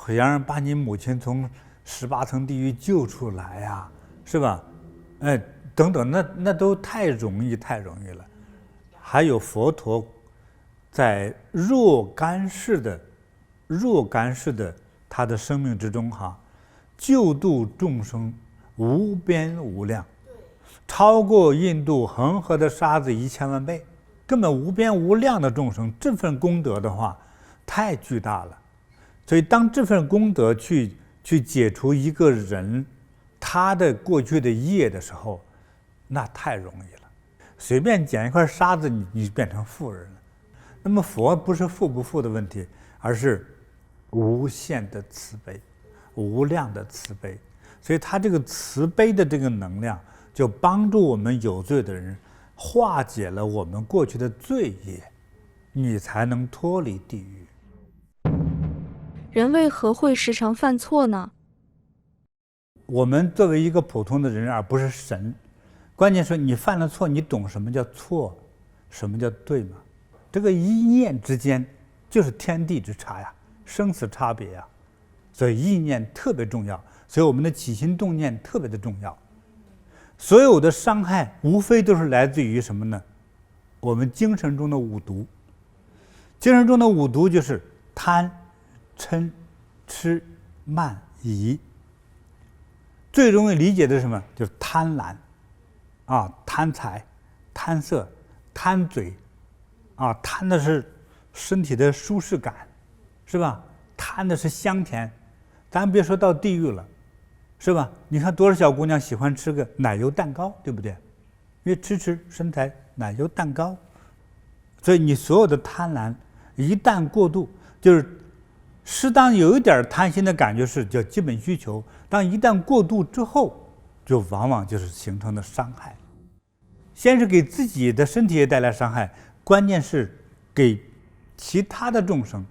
想让把你母亲从18层地狱救出来呀，是吧？等等，那都太容易了。还有佛陀在若干世的他的生命之中救度众生无边无量，超过印度恒河的沙子1000万倍，根本无边无量的众生，这份功德的话太巨大了。所以当这份功德去解除一个人他的过去的业的时候，那太容易了，随便捡一块沙子你变成富人了。那么佛不是富不富的问题，而是无限的慈悲，无量的慈悲。所以他这个慈悲的这个能量，就帮助我们有罪的人化解了我们过去的罪业，你才能脱离地狱。人为何会时常犯错呢？我们作为一个普通的人，而不是神，关键是你犯了错，你懂什么叫错，什么叫对吗？这个一念之间就是天地之差呀，生死差别呀，所以意念特别重要，所以我们的起心动念特别的重要。所有的伤害无非都是来自于什么呢？我们精神中的五毒。精神中的五毒就是贪、嗔、痴、慢、疑。最容易理解的是什么？就是贪婪贪财、贪色、贪嘴贪的是身体的舒适感，是吧？贪的是香甜，咱别说到地狱了，是吧？你看多少小姑娘喜欢吃个奶油蛋糕，对不对？因为吃身材奶油蛋糕，所以你所有的贪婪一旦过度，就是适当有一点贪心的感觉是叫基本需求，当一旦过度之后，就往往就是形成的伤害。先是给自己的身体也带来伤害，关键是给其他的众生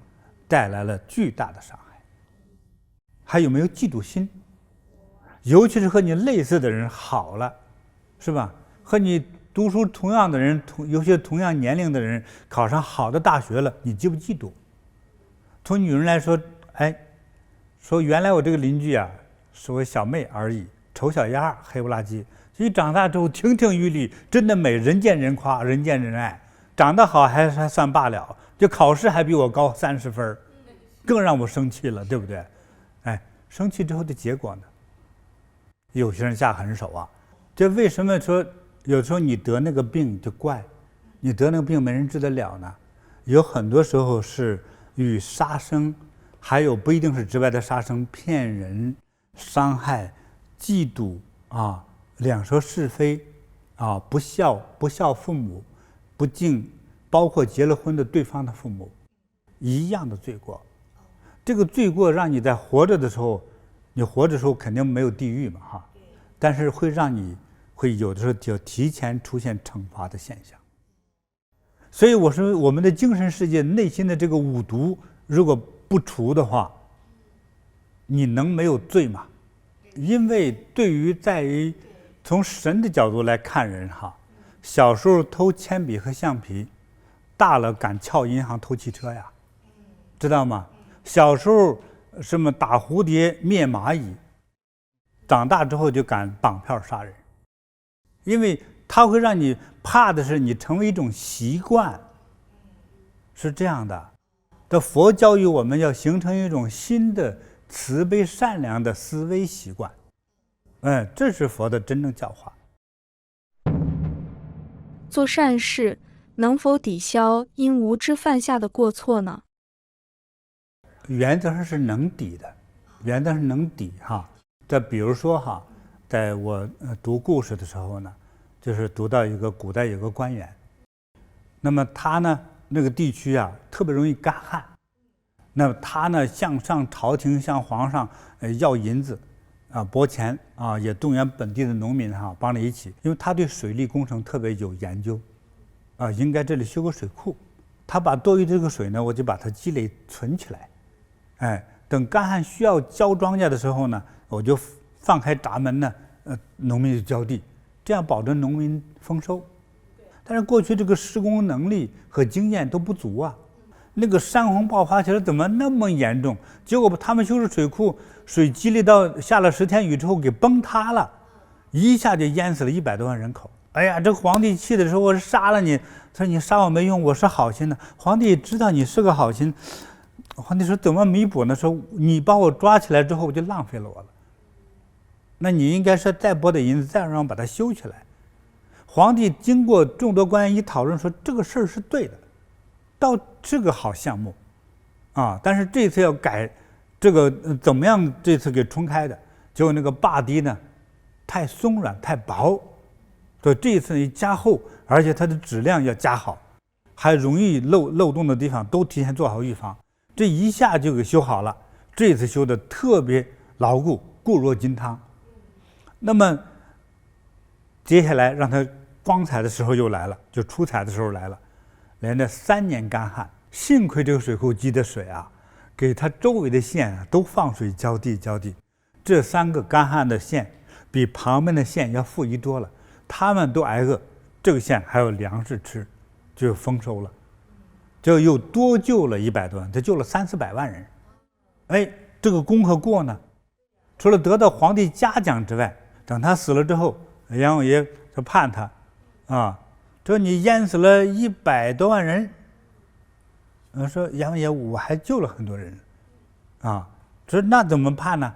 带来了巨大的伤害。还有没有嫉妒心？尤其是和你类似的人好了，是吧？和你读书同样的人，有些同样年龄的人考上好的大学了，你嫉不嫉妒？从女人来说，说原来我这个邻居是我小妹而已，丑小鸭，黑不拉几。一长大之后亭亭玉立，真的美，人见人夸，人见人爱。长得好还算罢了，就考试还比我高30分，更让我生气了，对不对？生气之后的结果呢？有些人下狠手这为什么说有时候你得那个病就怪你得那个病没人治得了呢？有很多时候是与杀生，还有不一定是直白的杀生，骗人、伤害、嫉妒两说是非不孝父母，不敬包括结了婚的对方的父母一样的罪过。这个罪过让你在活着的时候，你活着的时候肯定没有地狱嘛但是会让你会有的时候就提前出现惩罚的现象。所以我说我们的精神世界内心的这个五毒如果不除的话，你能没有罪吗？因为对于在于从神的角度来看人小时候偷铅笔和橡皮，大了敢撬银行偷汽车呀，知道吗？小时候什么打蝴蝶灭蚂蚁，长大之后就敢绑票杀人，因为它会让你怕的是你成为一种习惯，是这样的。这佛教育我们要形成一种新的慈悲善良的思维习惯，这是佛的真正教化。做善事能否抵消因无知犯下的过错呢？原则上是能抵的，原则上能抵再比如说在我读故事的时候呢，就是读到一个古代有个官员，那么他呢那个地区特别容易干旱，那他呢向上朝廷向皇上要银子拨钱也动员本地的农民帮着一起，因为他对水利工程特别有研究应该这里修个水库，他把多余这个水呢，我就把它积累存起来，等干旱需要浇庄稼的时候呢，我就放开闸门呢，农民就浇地，这样保证农民丰收。但是过去这个施工能力和经验都不足那个山洪爆发起来怎么那么严重？结果他们修的水库，水积累到下了10天雨之后给崩塌了，一下就淹死了100多万人口。哎呀，这皇帝气的时候，我是杀了你，他说你杀我没用，我是好心的。皇帝知道你是个好心，皇帝说怎么弥补呢？说你把我抓起来之后，我就浪费了我了。那你应该是再拨点银子，再让我把它修起来。皇帝经过众多官员一讨论，说这个事儿是对的，到这个好项目但是这次要改这个怎么样？这次给冲开的，结果那个坝堤呢太松软太薄，所以这一次一加厚，而且它的质量要加好，还容易漏洞的地方都提前做好预防，这一下就给修好了。这次修的特别牢固，固若金汤。那么接下来让它光彩的时候又来了，就出彩的时候来了，连着3年干旱，幸亏这个水库积的水给它周围的县都放水浇地。这3个干旱的县比旁边的县要富裕多了，他们都挨饿，这个县还有粮食吃，就丰收了，就又多救了100多万，他救了300-400万人。这个功课过呢，除了得到皇帝嘉奖之外，等他死了之后，阎王爷就判他说你淹死了100多万人。说阎王爷，我还救了很多人说那怎么判呢？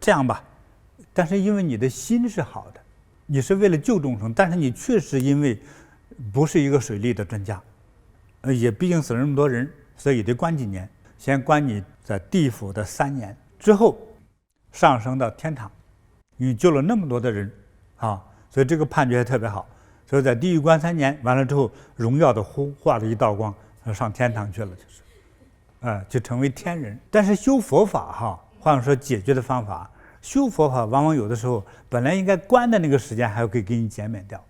这样吧，但是因为你的心是好的，你是为了救众生，但是你确实因为不是一个水利的专家，也毕竟死了那么多人，所以得关几年，先关你在地府的3年，之后上升到天堂，你救了那么多的人所以这个判决还特别好。所以在地狱关3年，完了之后荣耀的化了一道光，上天堂去了，就成为天人。但是修佛法换说解决的方法，修佛法往往有的时候本来应该关的那个时间还可以给你减免掉，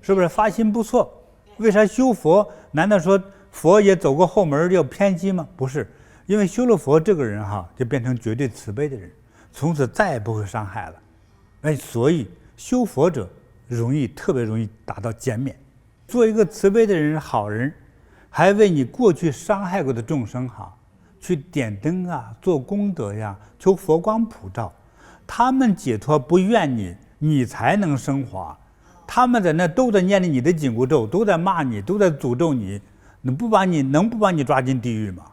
是不是？发心不错，为啥修佛？难道说佛也走过后门要偏激吗？不是，因为修了佛这个人就变成绝对慈悲的人，从此再也不会伤害了。所以修佛者特别容易达到减免。做一个慈悲的人，好人，还为你过去伤害过的众生去点灯做功德求佛光普照，他们解脱不怨你，你才能升华。他们在那都在念你的紧箍咒，都在骂你，都在诅咒你，能不把你抓进地狱吗？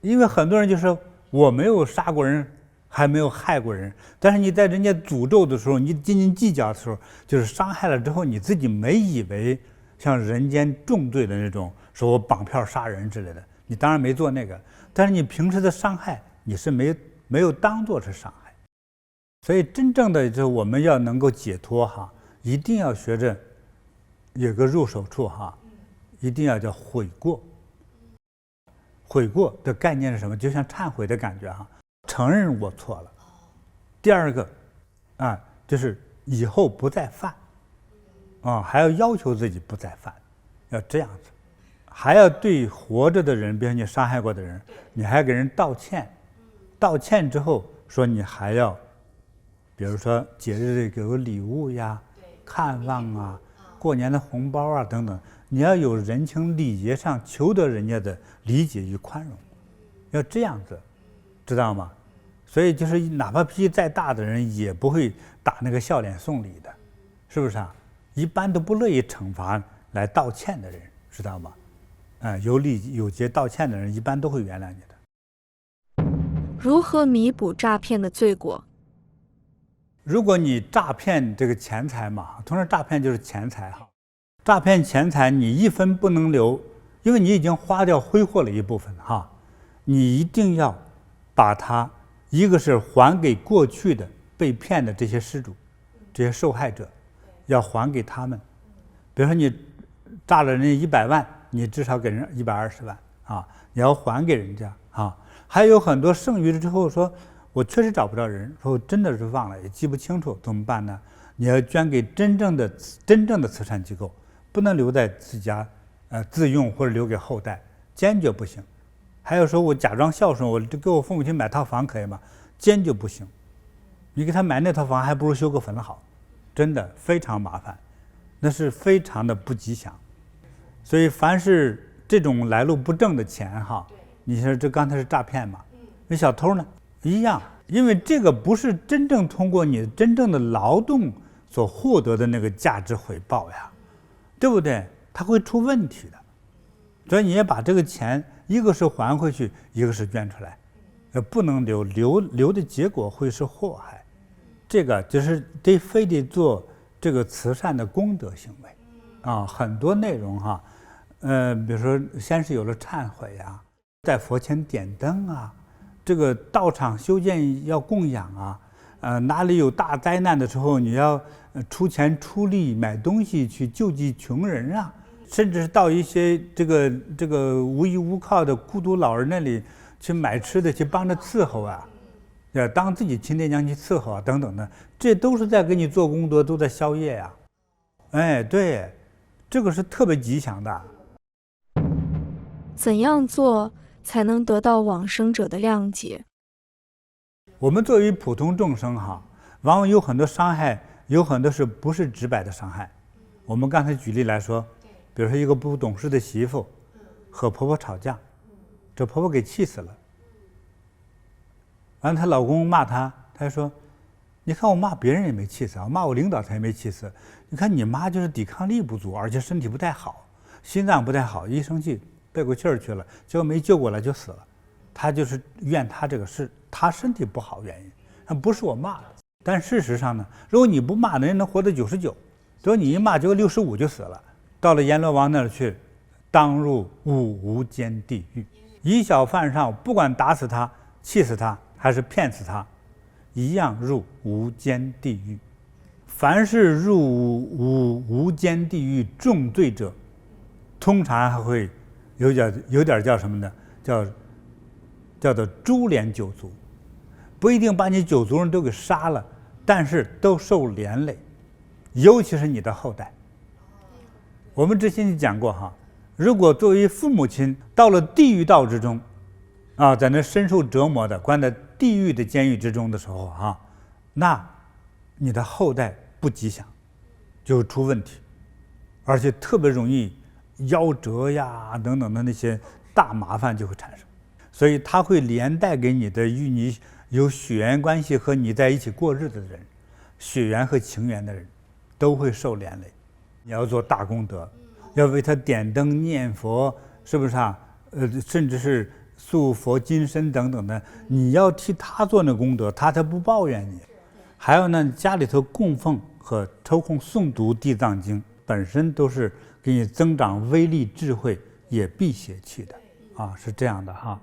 因为很多人就说我没有杀过人，还没有害过人，但是你在人家诅咒的时候，你斤斤计较的时候，就是伤害了之后，你自己没以为像人间重罪的那种，说我绑票杀人之类的，你当然没做那个，但是你平时的伤害你是没有当作是伤害。所以真正的就是我们要能够解脱一定要学着有个入手处一定要叫悔过。悔过的概念是什么？就像忏悔的感觉承认我错了。第二个就是以后不再犯还要要求自己不再犯，要这样子。还要对活着的人，比如你伤害过的人，你还要给人道歉。道歉之后说你还要比如说节日给个礼物看望过年的红包等等，你要有人情礼节上求得人家的理解与宽容，要这样子，知道吗？所以就是哪怕脾气再大的人也不会打那个笑脸送礼的，是不是一般都不乐意惩罚来道歉的人，知道吗？有礼有节道歉的人一般都会原谅你的。如何弥补诈骗的罪过？如果你诈骗这个钱财嘛，同时诈骗就是钱财诈骗钱财你1分不能留，因为你已经花掉挥霍了一部分你一定要把它，一个是还给过去的被骗的这些失主，这些受害者，要还给他们。比如说你诈了人家100万，你至少给人120万你要还给人家啊。还有很多剩余了之后说，我确实找不着人，说我真的是忘了，也记不清楚，怎么办呢？你要捐给真正的慈善机构，不能留在自家自用或者留给后代，坚决不行。还有说我假装孝顺，我给我父母亲买套房可以吗？坚决不行。你给他买那套房，还不如修个坟好，真的非常麻烦，那是非常的不吉祥。所以凡是这种来路不正的钱哈，你说这刚才是诈骗嘛？那小偷呢一样，因为这个不是真正通过你真正的劳动所获得的那个价值回报呀，对不对？它会出问题的。所以你也把这个钱，一个是还回去，一个是捐出来，不能留的结果会是祸害。这个就是非得做这个慈善的功德行为啊，很多内容哈，比如说先是有了忏悔啊，在佛前点灯啊，这个道场修建要供养啊，哪里有大灾难的时候，你要出钱出力买东西去救济穷人啊，甚至是到一些这个无依无靠的孤独老人那里去买吃的，去帮着伺候啊，当自己亲爹娘去伺候啊，等等的，这都是在给你做功德，都在消业呀。哎，对，这个是特别吉祥的。怎样做才能得到往生者的谅解？我们作为普通众生哈，往往有很多伤害，有很多是不是直白的伤害。我们刚才举例来说，比如说一个不懂事的媳妇和婆婆吵架，这婆婆给气死了，完了她老公骂她，她说：“你看我骂别人也没气死，骂我领导才没气死。你看你妈就是抵抗力不足，而且身体不太好，心脏不太好，一生气背过气儿去了，结果没救过来就死了。她就是怨她这个是她身体不好原因，不是我骂的。但事实上呢，如果你不骂，人能活到99，结果你一骂，结果65就死了，到了阎罗王那儿去，当入无间地狱。以小犯上，不管打死他、气死他，还是骗死他，一样入无间地狱。凡是入无间地狱重罪者，通常还会有点叫什么呢？叫做株连九族，不一定把你9族人都给杀了，但是都受连累，尤其是你的后代。我们之前讲过哈，如果作为父母亲到了地狱道之中，啊，在那深受折磨的，关在地狱的监狱之中的时候啊，那你的后代不吉祥，就出问题，而且特别容易夭折呀等等的那些大麻烦就会产生，所以它会连带给你的与你有血缘关系和你在一起过日子的人，血缘和情缘的人，都会受连累。你要做大功德，要为他点灯念佛，是不是啊？甚至是塑佛金身等等的，你要替他做那功德，他才不抱怨你。还有呢，家里头供奉和抽空诵读《地藏经》，本身都是给你增长威力、智慧，也避邪气的啊，是这样的哈。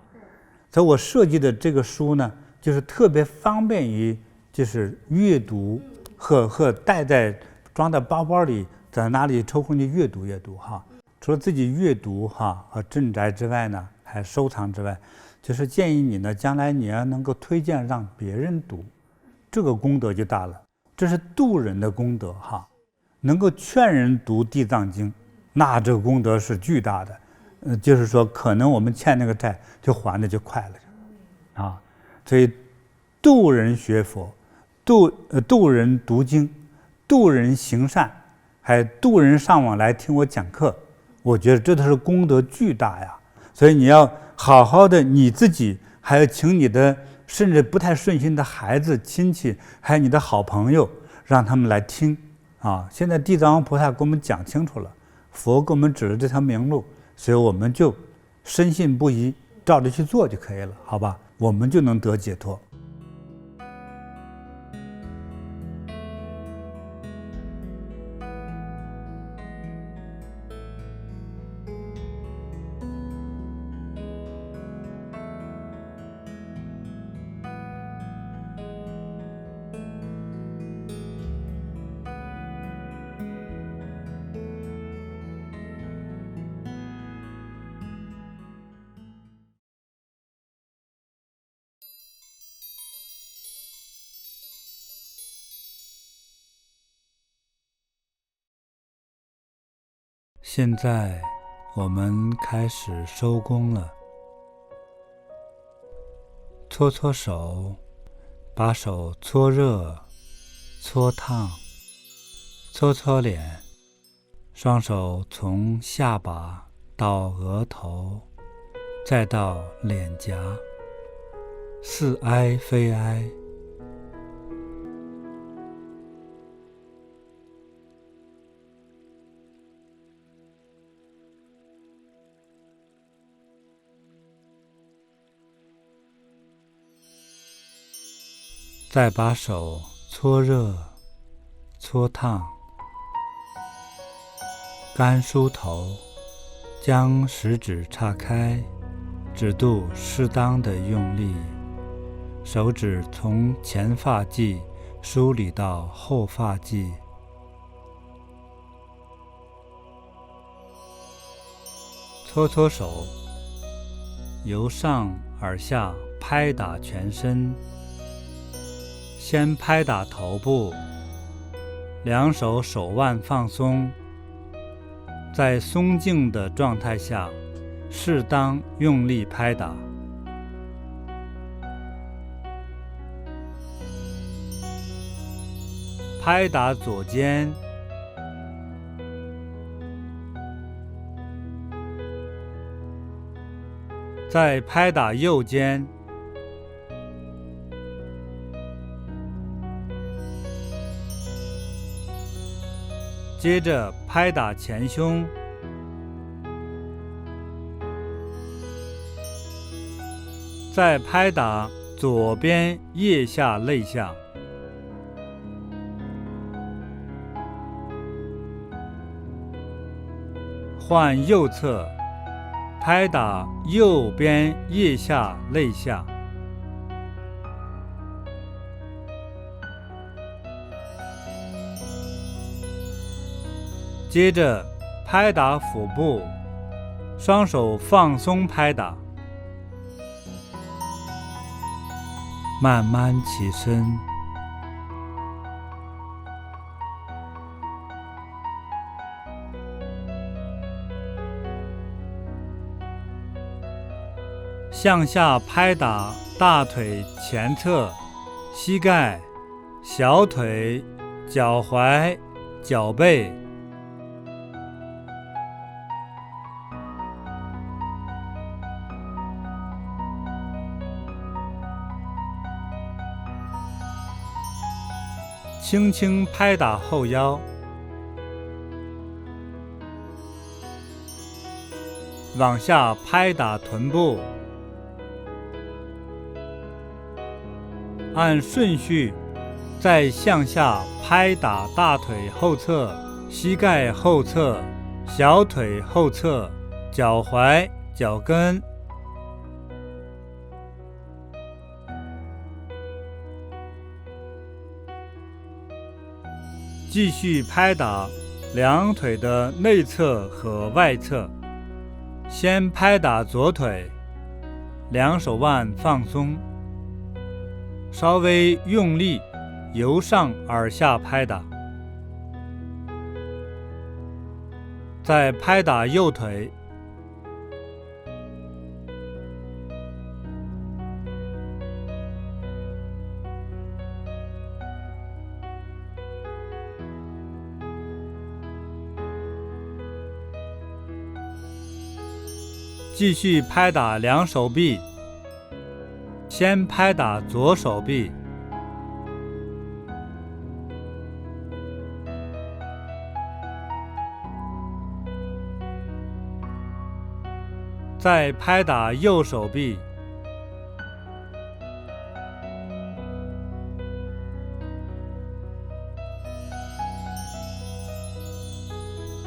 所以我设计的这个书呢，就是特别方便于就是阅读和带在装在包包里，在哪里抽空去阅读哈。除了自己阅读哈和镇宅之外呢，还收藏之外，就是建议你呢，将来你要能够推荐让别人读，这个功德就大了。这是度人的功德哈，能够劝人读《地藏经》，那这个功德是巨大的。就是说，可能我们欠那个债就还的就快了啊。所以，度人学佛，度人读经，度人行善，还度人上网来听我讲课，我觉得这都是功德巨大呀。所以你要好好的你自己，还要请你的甚至不太顺心的孩子、亲戚，还有你的好朋友，让他们来听啊。现在地藏王菩萨给我们讲清楚了，佛给我们指了这条明路，所以我们就深信不疑，照着去做就可以了，好吧？我们就能得解脱。现在我们开始收功了。搓搓手，把手搓热、搓烫，搓搓脸，双手从下巴到额头，再到脸颊，似哀非哀。再把手搓热、搓烫，干梳头，将食指岔开，指肚适当的用力，手指从前发际梳理到后发际，搓搓手，由上而下拍打全身。先拍打头部，两手手腕放松，在松静的状态下，适当用力拍打。拍打左肩，再拍打右肩。接着拍打前胸，再拍打左边腋下肋下，换右侧，拍打右边腋下肋下。接着拍打腹部，双手放松拍打，慢慢起身，向下拍打大腿前侧、膝盖、小腿、脚踝、脚背。轻轻拍打后腰，往下拍打臀部，按顺序再向下拍打大腿后侧、膝盖后侧、小腿后侧、脚踝、脚跟。继续拍打两腿的内侧和外侧，先拍打左腿，两手腕放松，稍微用力，由上而下拍打，再拍打右腿，继续拍打两手臂，先拍打左手臂，再拍打右手臂，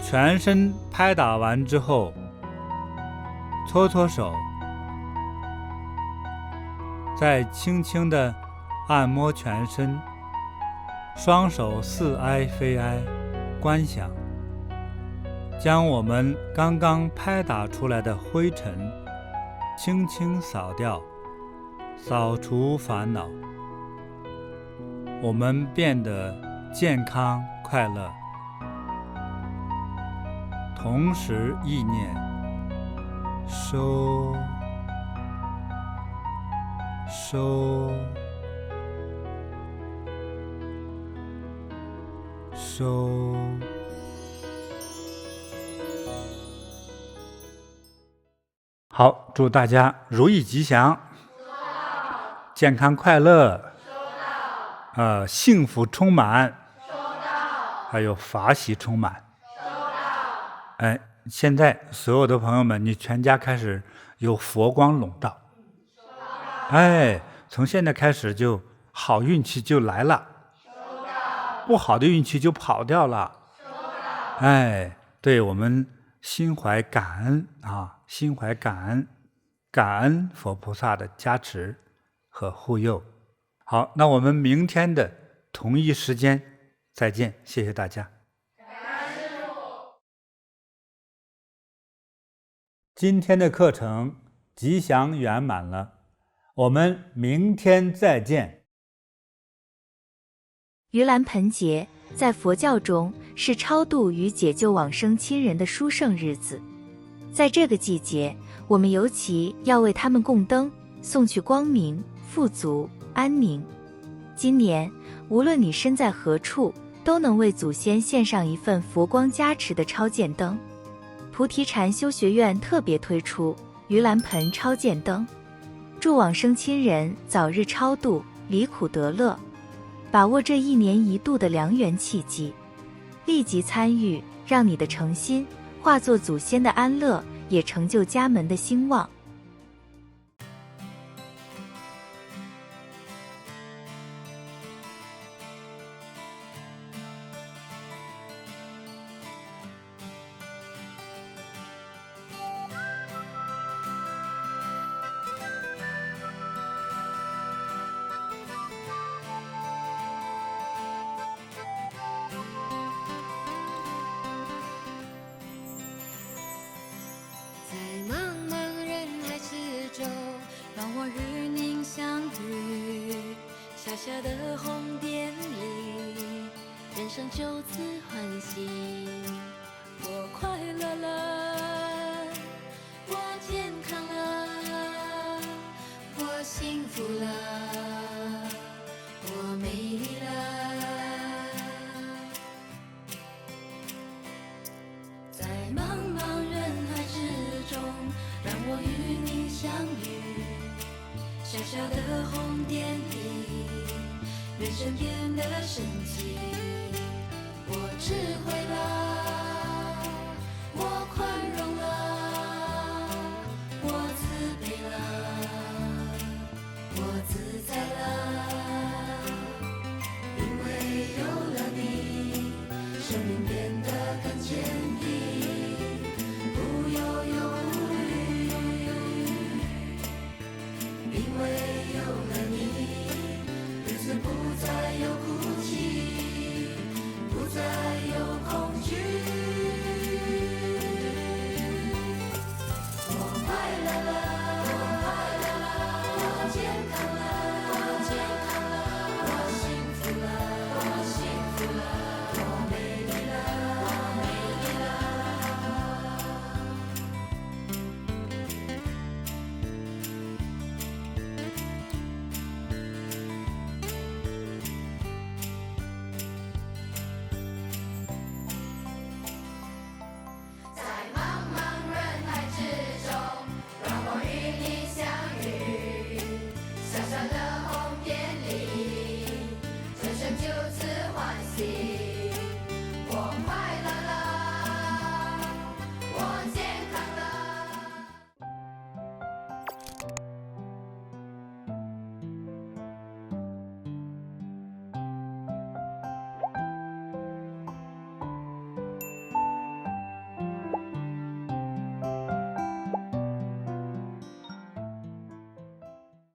全身拍打完之后，搓搓手，再轻轻地按摩全身，双手似哀非哀，观想，将我们刚刚拍打出来的灰尘轻轻扫掉，扫除烦恼，我们变得健康快乐。同时意念收收收。好，祝大家如意吉祥，健康快乐，幸福充满，还有法喜充满。现在所有的朋友们，你全家开始有佛光笼罩。从现在开始就好运气就来了，不好的运气就跑掉了。对，我们心怀感恩心怀感恩，感恩佛菩萨的加持和护佑。好，那我们明天的同一时间再见，谢谢大家。今天的课程吉祥圆满了，我们明天再见。盂兰盆节在佛教中是超度与解救往生亲人的殊胜日子，在这个季节，我们尤其要为他们供灯，送去光明、富足、安宁。今年，无论你身在何处，都能为祖先献上一份佛光加持的超荐灯。菩提禅修学院特别推出盂兰盆超荐灯，祝往生亲人早日超度，离苦得乐。把握这1年1度的良缘契机，立即参与，让你的诚心化作祖先的安乐，也成就家门的兴旺。小的红点里，人生就此欢喜。我快乐了，我健康了，我幸福了，我美丽了。在茫茫人海之中，让我与你相遇。小小的红点里，人生变得神奇。